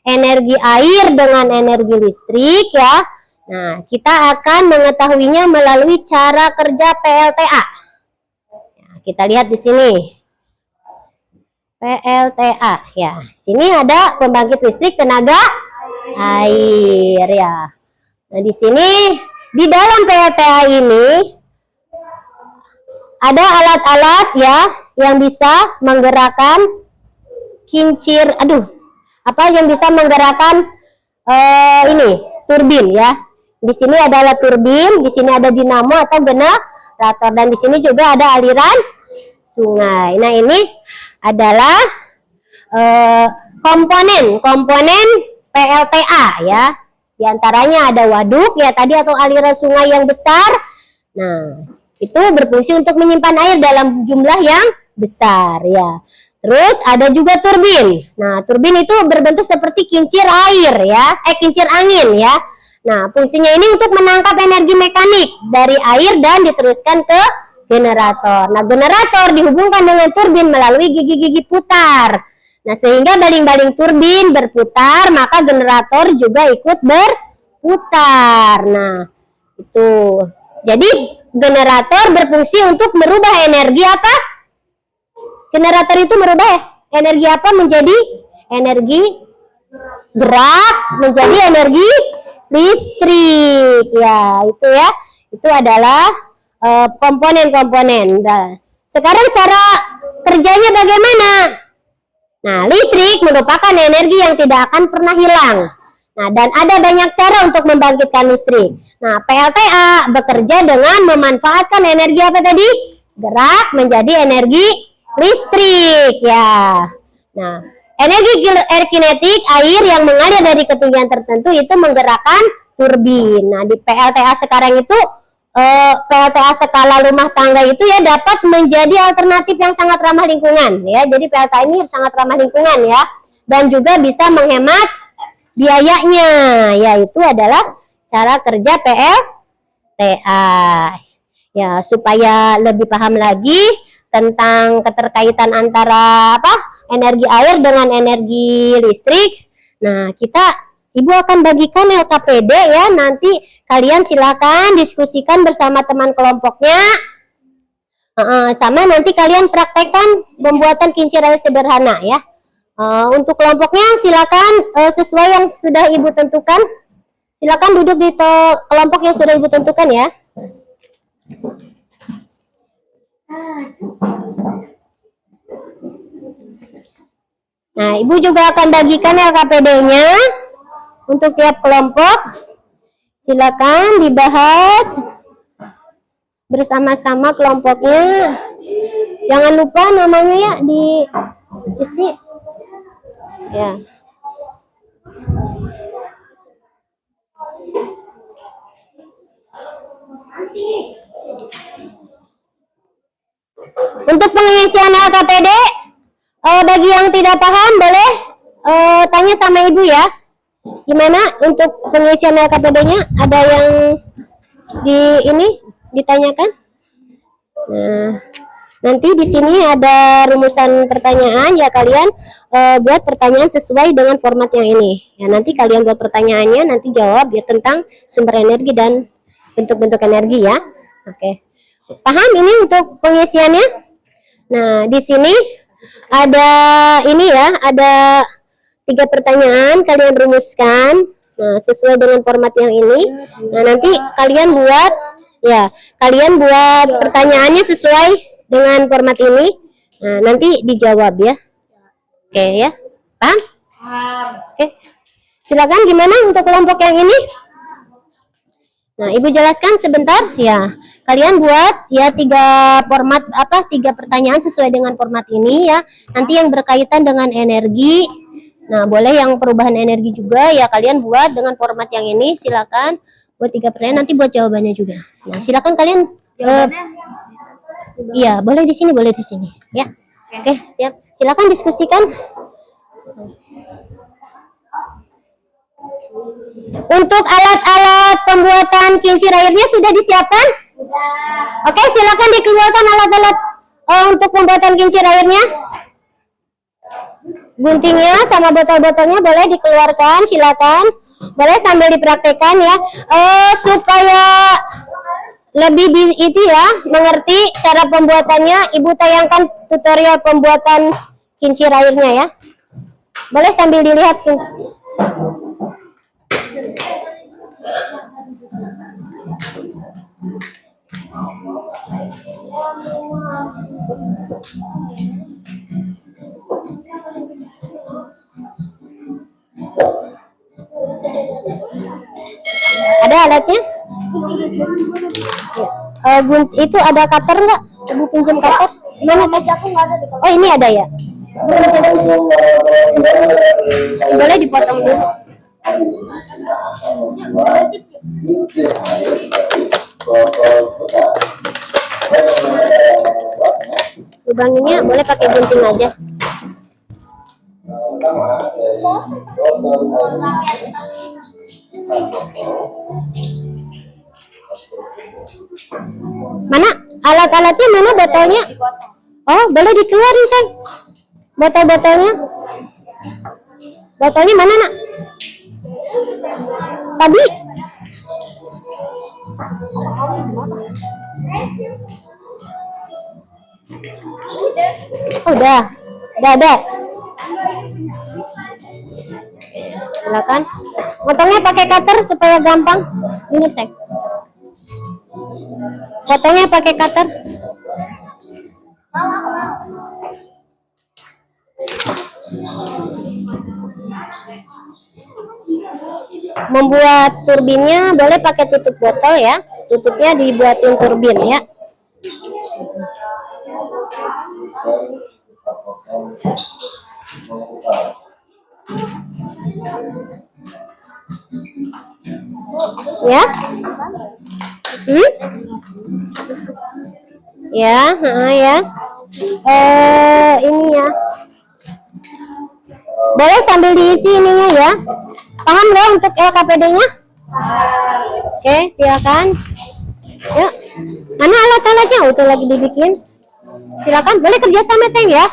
Energi air dengan energi listrik, ya. Nah, kita akan mengetahuinya melalui cara kerja PLTA. Nah, kita lihat di sini. PLTA, ya. Sini ada pembangkit listrik tenaga air, ya. Nah, di sini di dalam PLTA ini ada alat-alat, ya, yang bisa menggerakkan kincir, yang bisa menggerakkan ini turbin, ya. Di sini ada alat turbin, di sini ada dinamo atau generator, dan di sini juga ada aliran sungai. Nah, ini adalah komponen PLTA, ya. Di antaranya ada waduk, ya, tadi, atau aliran sungai yang besar. Nah, itu berfungsi untuk menyimpan air dalam jumlah yang besar, ya. Terus ada juga turbin. Nah, turbin itu berbentuk seperti kincir air, ya, kincir angin, ya. Nah, fungsinya ini untuk menangkap energi mekanik dari air dan diteruskan ke generator. Nah, generator dihubungkan dengan turbin melalui gigi-gigi putar. Nah, sehingga baling-baling turbin berputar, maka generator juga ikut putar. Nah, itu. Jadi generator berfungsi untuk merubah energi apa? Generator itu merubah energi apa menjadi energi gerak, menjadi energi listrik. Ya, itu ya. Itu adalah komponen-komponen. Nah, sekarang cara kerjanya bagaimana? Nah, listrik merupakan energi yang tidak akan pernah hilang. Nah, dan ada banyak cara untuk membangkitkan listrik. Nah, PLTA bekerja dengan memanfaatkan energi apa tadi? Gerak menjadi energi listrik, ya. Nah, energi kinetik air yang mengalir dari ketinggian tertentu itu menggerakkan turbin. Nah, di PLTA sekarang itu PLTA skala rumah tangga itu ya dapat menjadi alternatif yang sangat ramah lingkungan ya. Jadi PLTA ini sangat ramah lingkungan ya, dan juga bisa menghemat biayanya. Yaitu adalah cara kerja PLTA. Ya, supaya lebih paham lagi tentang keterkaitan antara energi air dengan energi listrik. Nah, Ibu akan bagikan LKPD ya, nanti kalian silakan diskusikan bersama teman kelompoknya. Sama nanti kalian praktekkan pembuatan kincir air sederhana ya. Untuk kelompoknya silakan sesuai yang sudah Ibu tentukan. Silakan duduk di kelompok yang sudah Ibu tentukan ya. Nah, Ibu juga akan bagikan LKPD-nya untuk tiap kelompok. Silakan dibahas bersama-sama kelompoknya. Jangan lupa namanya ya diisi. Ya. Untuk pengisian LKPD, bagi yang tidak paham boleh tanya sama Ibu ya. Gimana untuk pengisian LKPD-nya? Ada yang ditanyakan? Nah, nanti di sini ada rumusan pertanyaan ya, kalian buat pertanyaan sesuai dengan format yang ini. Ya, nanti kalian buat pertanyaannya, nanti jawab ya tentang sumber energi dan bentuk-bentuk energi ya. Oke. Paham ini untuk pengisiannya? Nah, di sini ada ada 3 pertanyaan, kalian rumuskan. Nah, sesuai dengan format yang ini. Nah, nanti kalian buat pertanyaannya sesuai dengan format ini. Nah, nanti dijawab ya. Oke ya. Paham? Oke. Silakan gimana untuk kelompok yang ini? Nah, Ibu jelaskan sebentar ya. Kalian buat ya 3 pertanyaan sesuai dengan format ini ya. Nanti yang berkaitan dengan energi. Nah, boleh yang perubahan energi juga ya, kalian buat dengan format yang ini. Silakan buat 3 pertanyaan, nanti buat jawabannya juga. Nah, silakan kalian iya, boleh di sini ya. Oke, siap. Silakan diskusikan. Untuk alat-alat pembuatan kincir airnya sudah disiapkan? Sudah. Oke, silakan dikeluarkan alat-alat untuk pembuatan kincir airnya. Guntingnya sama botol-botolnya boleh dikeluarkan, silakan. Boleh sambil dipraktekkan ya, supaya lebih mengerti cara pembuatannya. Ibu tayangkan tutorial pembuatan kincir airnya ya. Boleh sambil dilihat. Ada alatnya? Itu ada cutter nggak? Ibu pinjam cutter? Mana kaca aku nggak ada di kamar. Oh, ini ada ya? Boleh dipotong dulu. Lubanginnya boleh pakai gunting aja. Mana alat-alatnya, mana botolnya? Oh, boleh dikeluarin, sayang. Botol-botolnya. Botolnya mana, Nak? Tadi. Udah ada. Silakan. Potongnya pakai cutter supaya gampang. Ingat, Cek. Potongnya pakai cutter. Membuat turbinnya boleh pakai tutup botol ya. Tutupnya dibuatin turbin ya. Ya. Ya, ya. Ini ya. Boleh sambil diisi ininya ya. Paham nggak untuk LKPD-nya? Oke, silakan. Yuk. Mana alat-alatnya? Itu lagi dibikin. Silakan, boleh kerjasama sayang ya.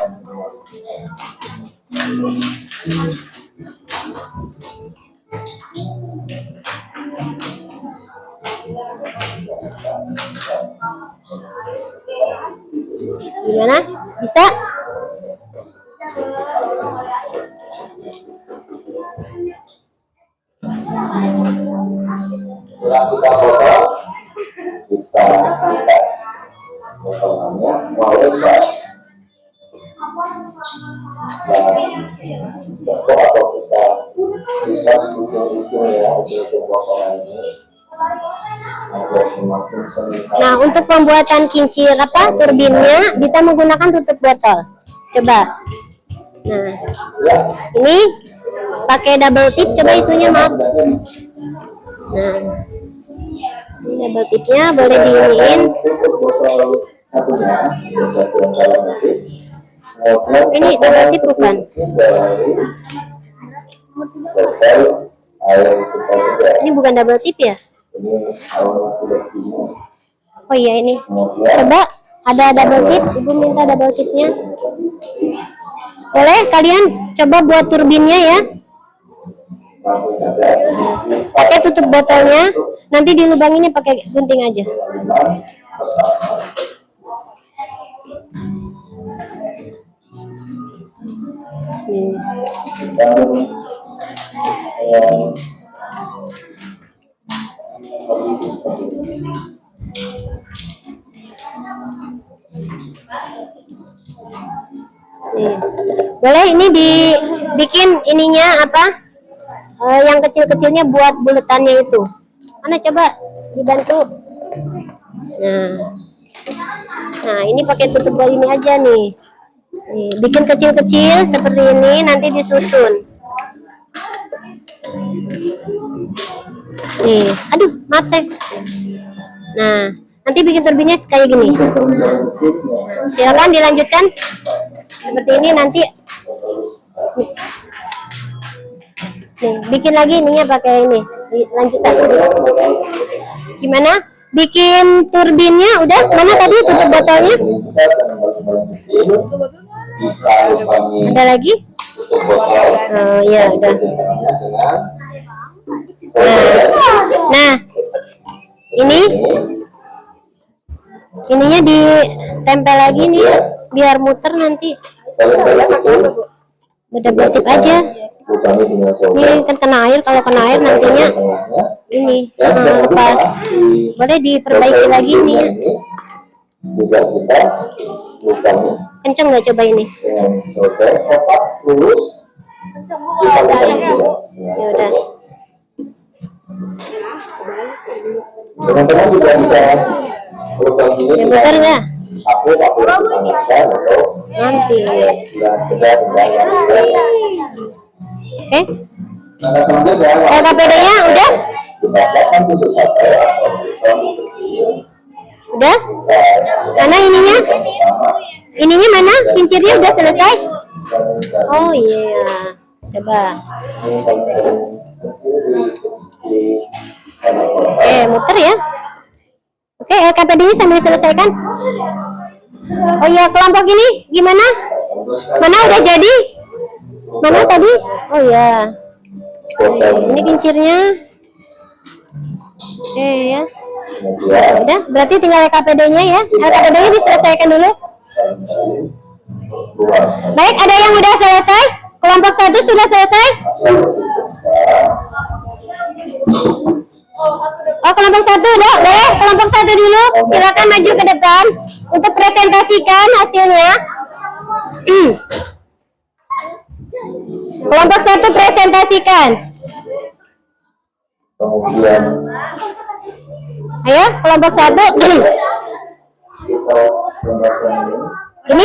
Gimana? Bisa? Setelah kita potong, kita potongannya mau lebar dan atau kita ujung-ujung ya ujung potongan ini agar semakin sering. Nah, untuk pembuatan kincir turbinnya bisa menggunakan tutup botol. Coba. Nah, ini pakai double tip. Coba itunya, maaf. Nah, ini double tipnya boleh diiniin. Ini double tip bukan? Ini bukan double tip ya? Oh iya ini. Coba ada double tip. Ibu minta double tipnya. Boleh kalian coba buat turbinnya ya. Pakai tutup botolnya. Nanti dilubanginnya pakai gunting aja. Boleh ini dibikin ininya yang kecil-kecilnya buat buletannya itu. Mana coba dibantu. Nah ini pakai tutup botol ini aja nih. Bikin kecil-kecil seperti ini, nanti disusun. Nih, aduh maaf saya. Nah nanti bikin turbinnya kayak gini. Silakan dilanjutkan. Seperti ini nanti. Nih, bikin lagi ininya pakai ini. Lanjutan. Gimana? Bikin turbinnya udah? Mana tadi tutup botolnya? Ada lagi? Oh iya udah. Nah, ininya ditempel lagi nih biar muter nanti. Beda tip aja. Ini kan kena air, kalau kena air nantinya ini lepas. Boleh diperbaiki lagi nih. Kenceng nggak coba ini? Ya udah. Teman-teman juga bisa lubang ini. Ya muter nggak? Aku panaskan atau Nanti. Oke. LKPD-nya udah? Udah? Mana ininya? Ininya mana? Kincirnya udah selesai? Oh iya. Coba. Oke, muter ya. Oke, LKPD-nya sambil diselesaikan. Oh iya, kelompok ini gimana? Mana udah jadi? Mana tadi? Oh iya. Ini kincirnya. Oke ya. Kemudian Udah, berarti tinggal LKPD-nya ya. LKPD-nya diselesaikan dulu. keluar Baik, ada yang udah selesai? Kelompok 1 sudah selesai? Oh, kelompok 1 udah, boleh? Kelompok 1 dulu, silakan maju ke depan untuk presentasikan hasilnya. Kelompok 1 presentasikan. kemudian Ayo, kelompok 1. kita pembahasan ini Ini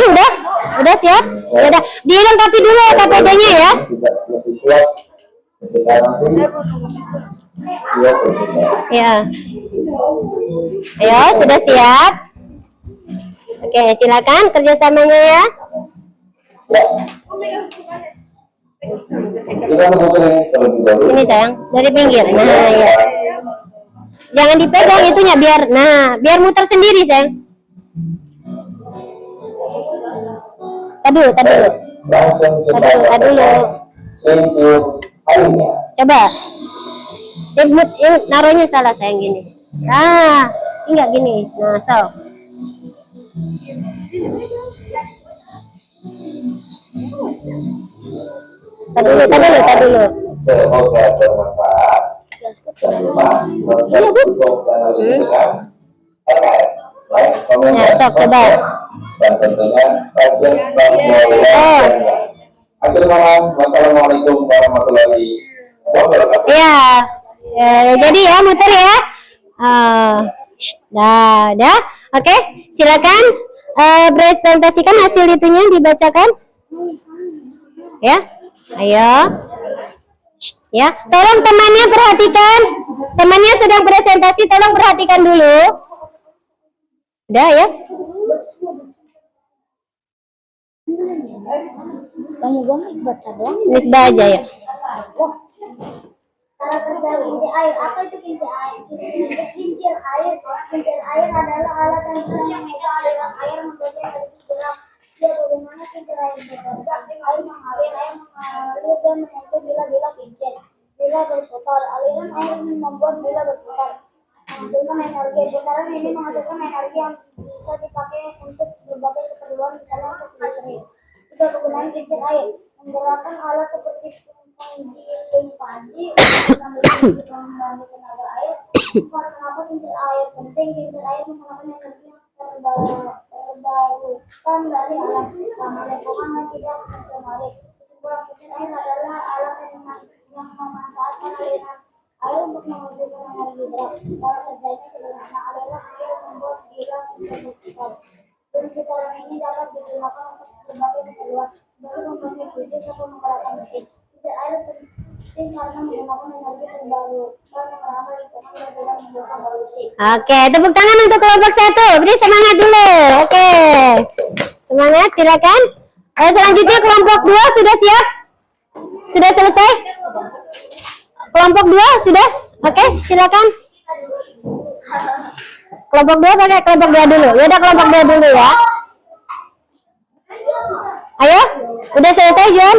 udah siap? Ya udah, dilengkapi dulu KPD-nya ya. tidak lebih kuat ketika nanti dia berbeda. Ya. Ayo, sudah siap? Oke, silakan kerjasamanya ya. Kita memutuskan terlebih dahulu. Sini sayang, dari pinggir. Nah, ya. Jangan dipegang itunya biar muter sendiri sayang. Tadi dulu. Langsung kita Tadi dulu. cincin airnya. Coba. Ini naruhnya salah sayang gini. Nah, enggak gini. Nah, so. Tadi dulu. Semoga bermanfaat. Jangan lupa dukung channel ini dengan like, komen, Nah, sok coba. dan tentunya kajian dan Wassalamualaikum warahmatullahi wabarakatuh. Ya, jadi ya muter ya. Dah. Oke, silakan presentasikan hasil itunya dibacakan. Ya, ayo. Ya, tolong temannya perhatikan. Temannya sedang presentasi, tolong perhatikan dulu. Udah ya. Misbah aja ya. Cara kerja kincir air. Apa itu kincir air? Kincir air adalah alat yang memegang aliran air membaca dari gerak. Bagaimana kincir air bekerja? Air mengalir dan menyentuh bila kincir. Bila berputar, aliran air membuat bila berputar. Menghasilkan energi. Putaran ini menghasilkan energi yang bisa dipakai untuk berbagai keperluan, misalnya untuk listrik. Juga penggunaan kincir air. Menggerakkan alat seperti penggiling padi untuk mengambil tenaga air. Kenapa kincir air penting? Kincir air menggunakan energi yang terbarukan dari alam utama lingkungan dan tidak konvensional. Kesimpulan, kincir air adalah alat yang memanfaatkan aliran air untuk menghasilkan energi berat. Cara kerjanya sederhana, aliran air membuat gelas berputar. Dan putaran ini dapat digunakan untuk berbagai keperluan, seperti membangkit listrik atau menggerakkan mesin. Kincir air penting karena menggunakan energi terbarukan yang ramah lingkungan dan tidak menggunakan polusi. Oke, tepuk tangan untuk kelompok 1. Beri semangat dulu. Oke. Semangat, silakan. Selanjutnya kelompok 2 sudah siap? Sudah selesai? Kelompok 2 sudah? Oke, silakan. Kelompok 2 pakai kelompok 2 dulu. Ya udah kelompok 2 dulu ya. Ayo, udah selesai, John?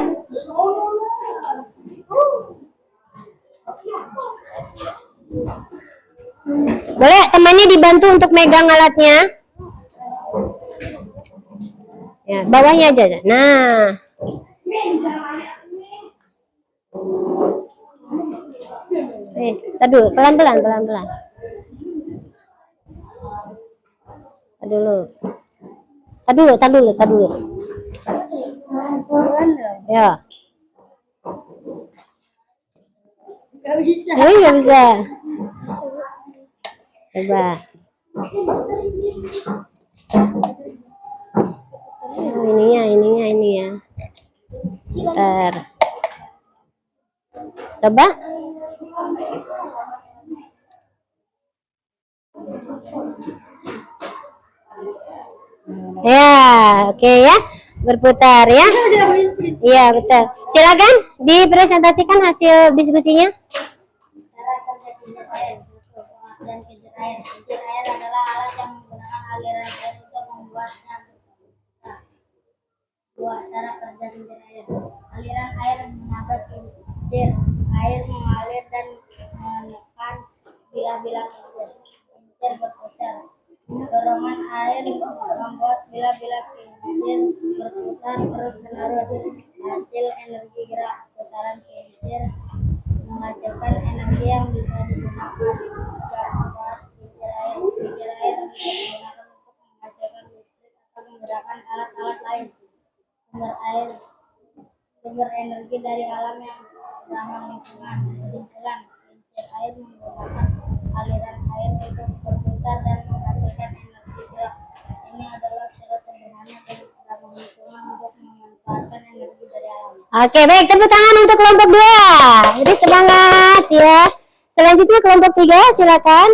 Boleh temannya dibantu untuk megang alatnya. Ya, bawahnya aja. Nah. Tadi dulu, pelan-pelan. Tadi dulu. Ya. Gak bisa. Coba. Oh, ininya ini ya. Bentar. Coba. Ya, oke ya. Berputar ya. Iya, betul. Silakan dipresentasikan hasil diskusinya. Cara kerja kincir air dan kincir air. Kincir air adalah alat yang menggunakan aliran air untuk membuatnya berputar. Dua, cara kerja kincir air. Aliran air menyabet kincir air mengalir dan menekan bilah-bilah kincir berputar. Dorongan air membuat bilah-bilah kincir berputar terus-menerus. Hasil energi gerak putaran kincir menghasilkan energi yang bisa digunakan juga membuat kincir air. Kincir air bisa digunakan untuk menghasilkan listrik atau menggerakkan alat-alat lain. Sumber energi dari alam yang ramah lingkungan. Kesimpulan, kincir air menggunakan aliran air untuk berputar dan menghasilkan energi gerak. Ini adalah cara sederhana dan ramah lingkungan untuk memanfaatkan energi dari alam. Oke, baik, tepuk tangan untuk kelompok 2. Jadi semangat ya. Selanjutnya kelompok 3, silakan.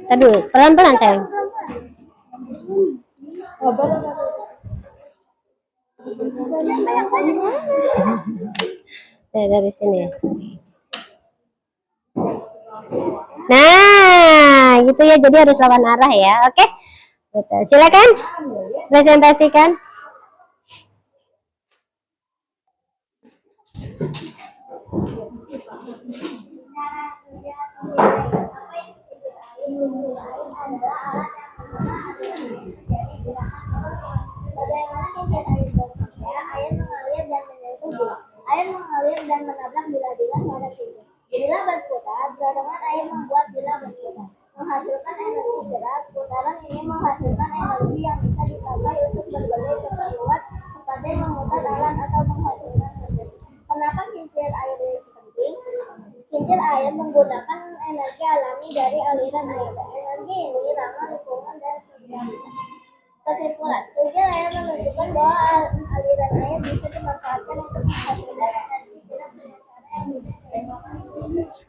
Aduh, pelan-pelan sayang. Dari sini. Nah, gitu ya. Jadi harus lawan arah ya. Oke. Betul. Silakan presentasikan. Bagaimana kincir air bekerja? Air mengalir dan menyentuh bilah. Air mengalir dan menabrak bilah-bilah pada kincir. Bilah berputar, dorongan air membuat bilah berputar, menghasilkan energi gerak. Putaran ini menghasilkan energi yang bisa dipakai untuk berbagai keperluan seperti memutar alat atau menghasilkan listrik. Kenapa kincir air itu penting? Kincir air menggunakan energi alami dari aliran air. Energi ini ramah lingkungan dan sosial. Kesimpulan, kincir air menunjukkan bahwa aliran air bisa dimanfaatkan untuk menghasilkan energi gerak dengan cara yang bisa.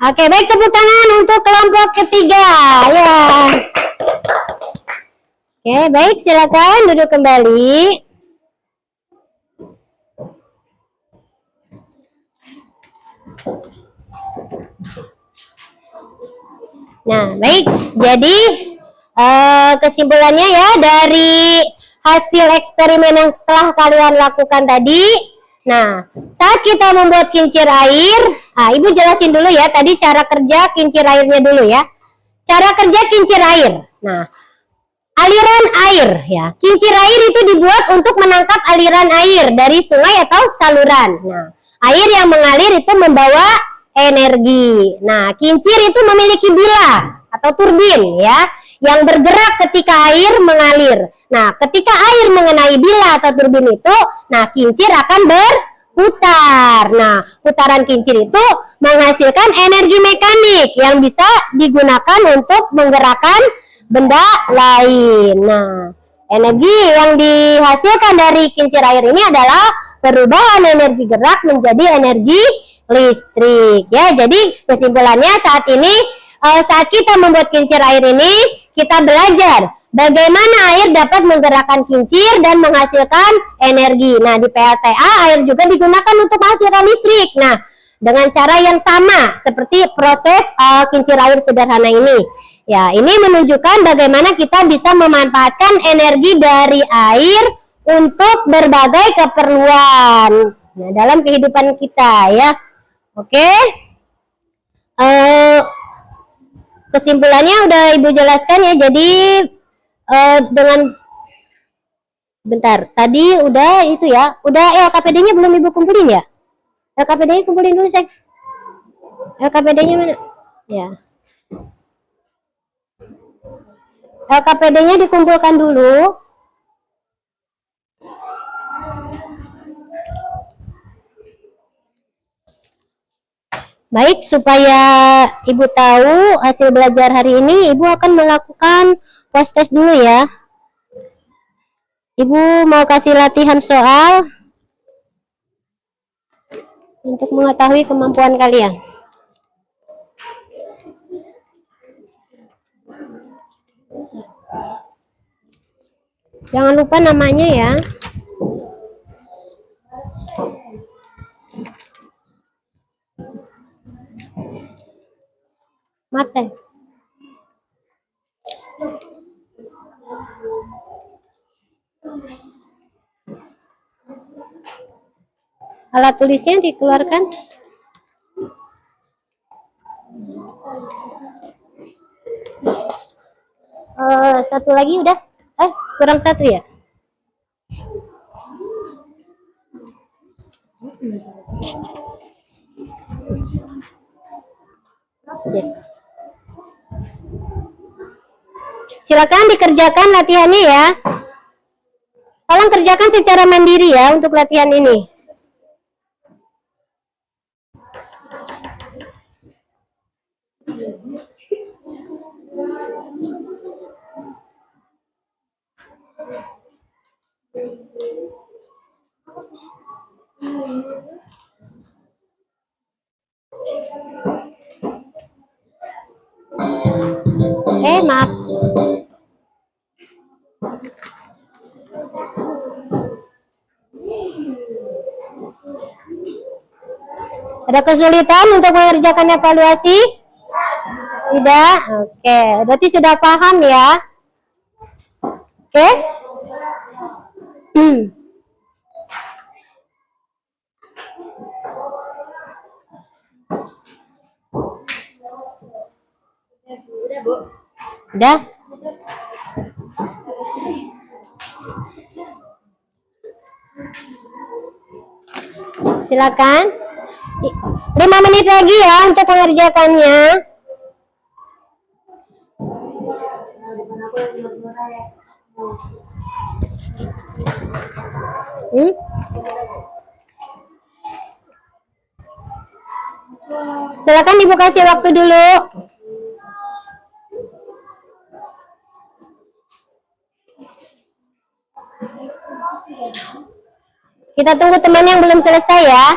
Oke, baik, tepuk tangan untuk kelompok ketiga. Ya. Oke, baik, silakan duduk kembali. Nah, baik. Jadi kesimpulannya ya dari hasil eksperimen yang setelah kalian lakukan tadi. Nah, saat kita membuat kincir air, Ibu jelasin dulu ya tadi cara kerja kincir airnya dulu ya. Cara kerja kincir air. Nah, aliran air ya. Kincir air itu dibuat untuk menangkap aliran air dari sungai atau saluran. Nah, air yang mengalir itu membawa energi. Nah, kincir itu memiliki bilah atau turbin ya, yang bergerak ketika air mengalir. Nah, ketika air mengenai bilah atau turbin itu, nah kincir akan berputar. Nah, putaran kincir itu menghasilkan energi mekanik yang bisa digunakan untuk menggerakkan benda lain. Nah, energi yang dihasilkan dari kincir air ini adalah perubahan energi gerak menjadi energi listrik. Ya, jadi kesimpulannya saat ini saat kita membuat kincir air ini, kita belajar bagaimana air dapat menggerakkan kincir dan menghasilkan energi. Nah, di PLTA air juga digunakan untuk menghasilkan listrik. Nah, dengan cara yang sama seperti proses kincir air sederhana ini. Ya, ini menunjukkan bagaimana kita bisa memanfaatkan energi dari air untuk berbagai keperluan. Nah, dalam kehidupan kita ya. Oke. Kesimpulannya udah Ibu jelaskan ya. Jadi dengan bentar, tadi udah itu ya. Udah LKPD-nya belum Ibu kumpulin ya? LKPD-nya kumpulin dulu, Sek. LKPD-nya mana? Ya. LKPD-nya dikumpulkan dulu. Baik, supaya Ibu tahu hasil belajar hari ini, Ibu akan melakukan post test dulu ya. Ibu mau kasih latihan soal untuk mengetahui kemampuan kalian. Jangan lupa namanya ya. Maaf sayang. Alat tulisnya dikeluarkan. Satu lagi udah. Kurang satu ya. Silakan dikerjakan latihannya ya. Tolong kerjakan secara mandiri ya untuk latihan ini. Maaf. Ada kesulitan untuk mengerjakan evaluasi? Tidak? Oke, berarti sudah paham ya? Oke? Udah? Silakan. 5 menit lagi ya untuk mengerjakannya. Silakan Ibu kasih waktu dulu. Kita tunggu teman yang belum selesai ya.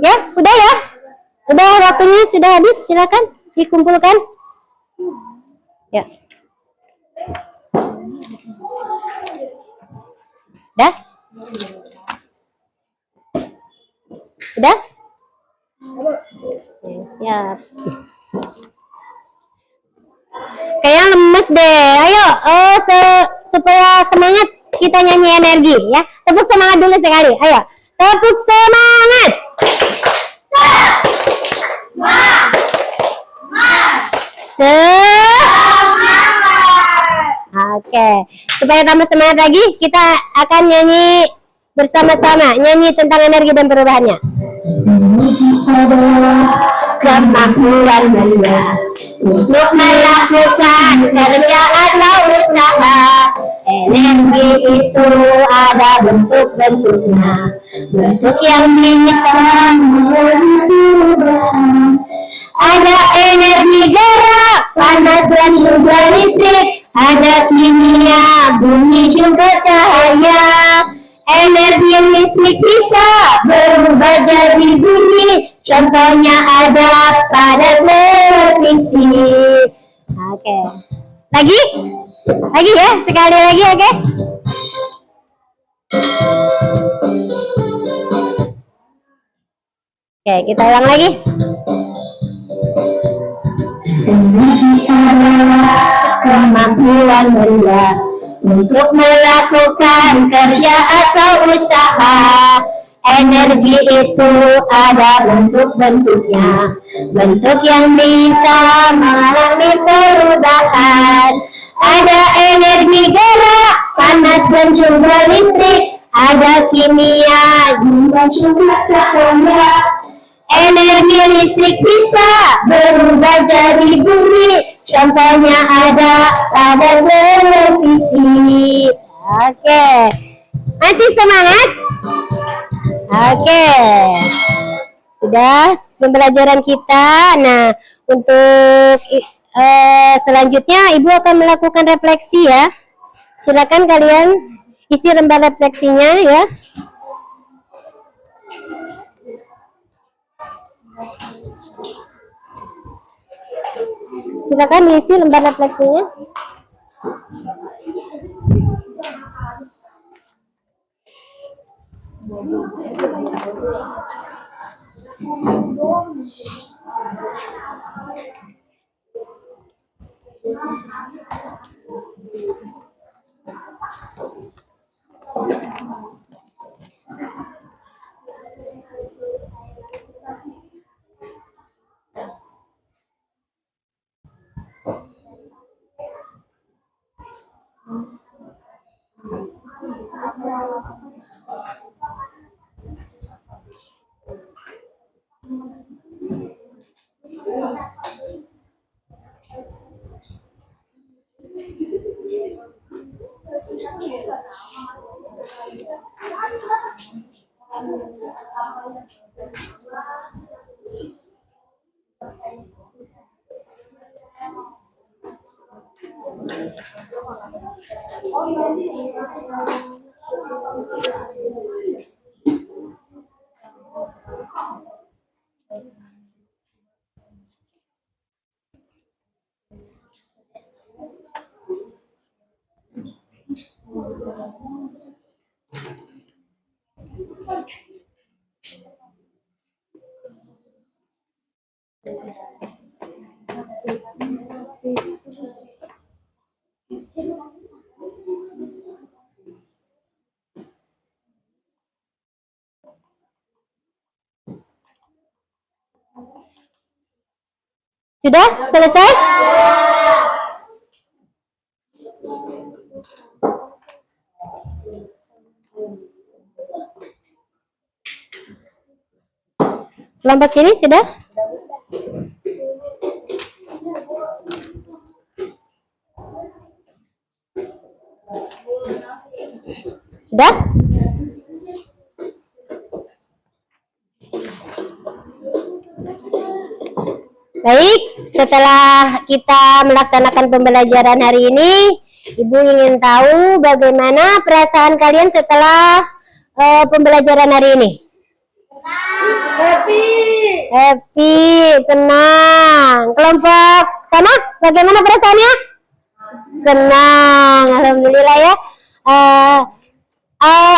Ya, udah ya. Udah waktunya sudah habis, silakan dikumpulkan. Ya. Udah? Udah? Siap. Kayaknya lemes deh. Ayo, supaya semangat kita nyanyi energi ya. Tepuk semangat dulu sekali. Ayo, tepuk semangat. Oke, supaya tambah semangat lagi, kita akan nyanyi bersama-sama, nyanyi tentang energi dan perubahannya. Kemampuan Anda untuk melakukan kerja atau usaha. Energi itu ada bentuk-bentuknya, bentuk yang bisa mengubah. Ada energi gerak, panas dan juga listrik. Ada kimia, bumi juga cahaya. Energi listrik bisa berubah jadi bunyi. Contohnya ada pada televisi. Oke. Lagi ya, sekali lagi, oke? Oke, kita ulang lagi. Energi adalah kemampuan benda untuk melakukan kerja atau usaha. Energi itu ada bentuk-bentuknya, bentuk yang bisa mengalami perubahan. Ada energi gerak, panas dan juga listrik. Ada kimia dan juga cahaya. Energi listrik bisa berubah jadi bunyi. Contohnya ada televisi. Oke. Masih semangat? Oke. Sudah pembelajaran kita. Nah, untuk selanjutnya Ibu akan melakukan refleksi ya. Silakan kalian isi lembar refleksinya ya. Silakan diisi lembar refleksinya. Sudah selesai? Kelompok sini sudah? Sudah? Baik, setelah kita melaksanakan pembelajaran hari ini, Ibu ingin tahu bagaimana perasaan kalian setelah pembelajaran hari ini? Happy, senang. Kelompok sama, bagaimana perasaannya? Senang, alhamdulillah ya.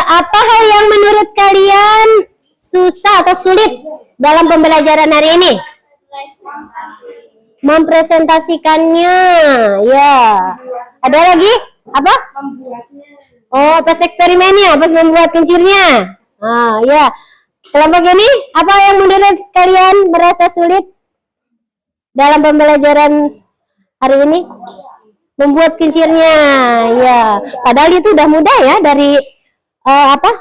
Apa hal yang menurut kalian susah atau sulit dalam pembelajaran hari ini? Mempresentasikannya, ya. Ada lagi? Apa? Oh, pas eksperimennya, pas membuat kincirnya. Ya. Kelompok ini, apa yang menurut kalian merasa sulit dalam pembelajaran hari ini? Membuat kincirnya, ya. Padahal itu udah mudah ya, dari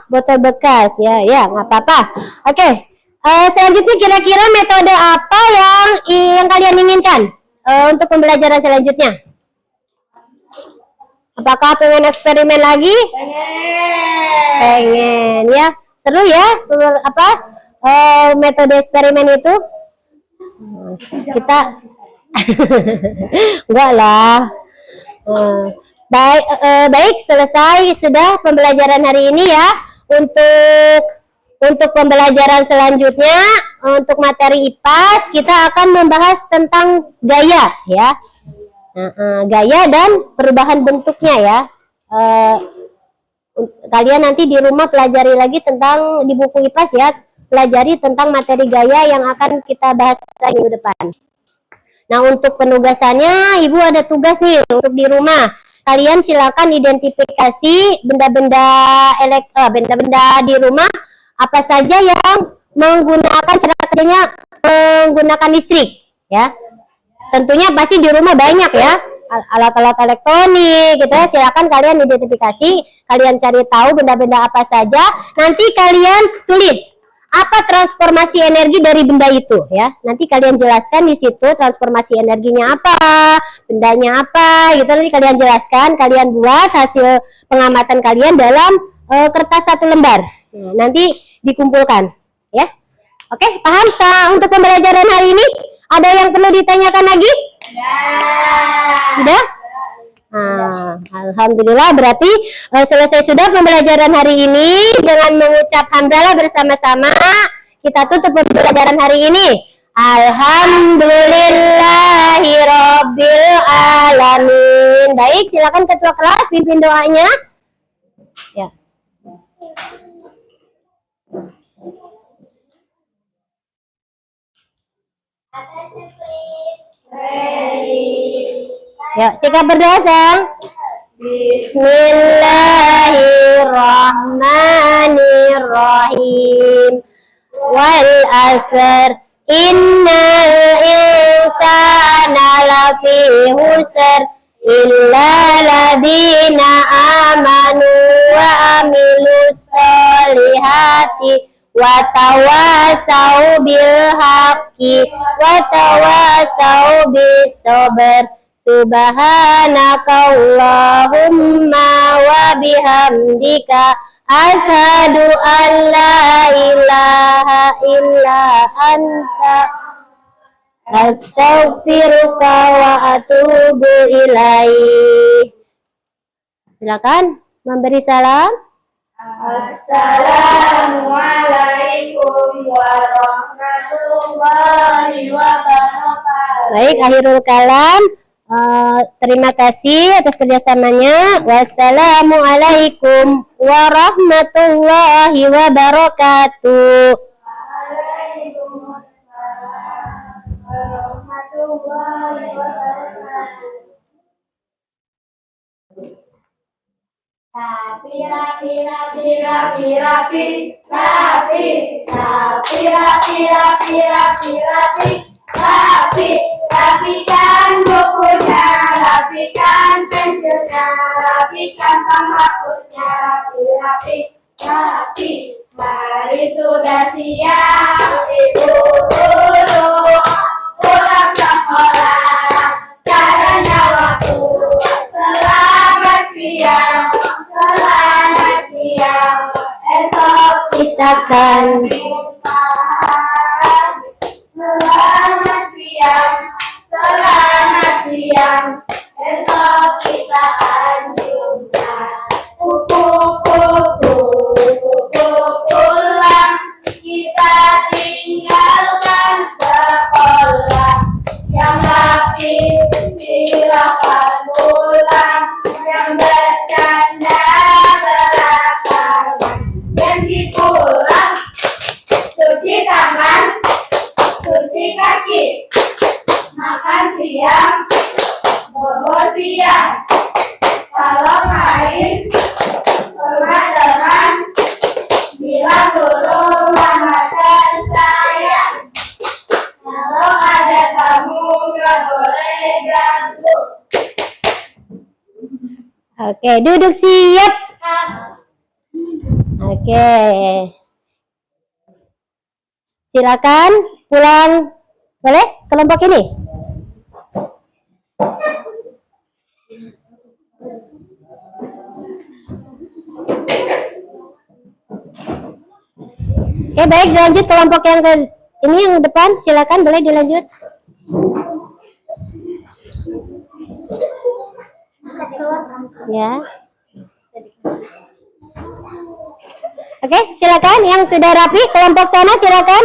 botol bekas, ya, nggak apa-apa. Oke. Selanjutnya kira-kira metode apa yang kalian inginkan untuk pembelajaran selanjutnya? Apakah pengen eksperimen lagi? Pengen ya, seru ya metode eksperimen itu. Kita enggak lah. Baik, selesai sudah pembelajaran hari ini ya. Untuk pembelajaran selanjutnya, untuk materi IPAS, kita akan membahas tentang gaya ya. Gaya dan perubahan bentuknya ya. Kalian nanti di rumah pelajari lagi tentang, di buku IPAS ya, pelajari tentang materi gaya yang akan kita bahas minggu depan. Nah, untuk penugasannya, Ibu ada tugas nih untuk di rumah. Kalian silakan identifikasi benda-benda di rumah apa saja yang menggunakan cara kerjanya menggunakan listrik ya. Tentunya pasti di rumah banyak ya alat-alat elektronik gitu ya. Silakan kalian identifikasi, kalian cari tahu benda-benda apa saja, nanti kalian tulis apa transformasi energi dari benda itu ya. Nanti kalian jelaskan di situ transformasi energinya apa, bendanya apa gitu, nanti kalian jelaskan, kalian buat hasil pengamatan kalian dalam kertas 1 lembar. Nah, nanti dikumpulkan ya. Oke, paham untuk pembelajaran hari ini? Ada yang perlu ditanyakan lagi? Sudah? Nah, alhamdulillah berarti selesai sudah pembelajaran hari ini. Dengan mengucap hamdalah bersama-sama kita tutup pembelajaran hari ini. Alhamdulillahirabbil alamin. Baik, silakan ketua kelas pimpin doanya. Ya. Yuk, sikap berdoa, sayang. Bismillahirrahmanirrahim. Wal asr innal insana lafi husr illa ladina amanu wa amilus solihati wa tawasau bil haqqi wa tawasau bis sabr. Subhanakallahumma wa bihamdika asyhadu an la ilaha illa anta astaghfiruka wa atubu ilaih. Silakan memberi salam. Assalamualaikum warahmatullahi wabarakatuh. Baik, akhirul kalam. Terima kasih atas kerjasamanya. Wassalamualaikum warahmatullahi wabarakatuh. Waalaikumsalam warahmatullahi wabarakatuh. Rapi, rapi, rapi, rapi, rapi, rapi, rapi, rapi, rapi, rapi, rapi, rapi, rapikan bukunya, rapikan pensilnya, rapikan penghapusnya, rapi, rapi, rapi. Hari sudah siap, ibu guru pulang sekolah. Caranya waktu. Selamat siang, selamat siang. Esok Kita akan jumpa. Selamat siang, selamat siang. Esok kita akan jumpa. Kupu-kupu, kupu pulang. Kita tinggalkan sekolah. Yang rapi silakan pulang. Yang bercanda belakangan. Yang dipulang, cuci tangan, cuci kaki, makan siang, bobo siang. Kalau main rumah teman, bilang dulu mama dan sayang. Kalau ada kamu gak boleh ganggu. Oke, duduk siap. Oke. Silakan pulang. Boleh kelompok ini? Oke, baik, dilanjut kelompok yang ke ini yang depan. Silakan, boleh dilanjut. Ya. Oke, silakan yang sudah rapi kelompok sana silakan.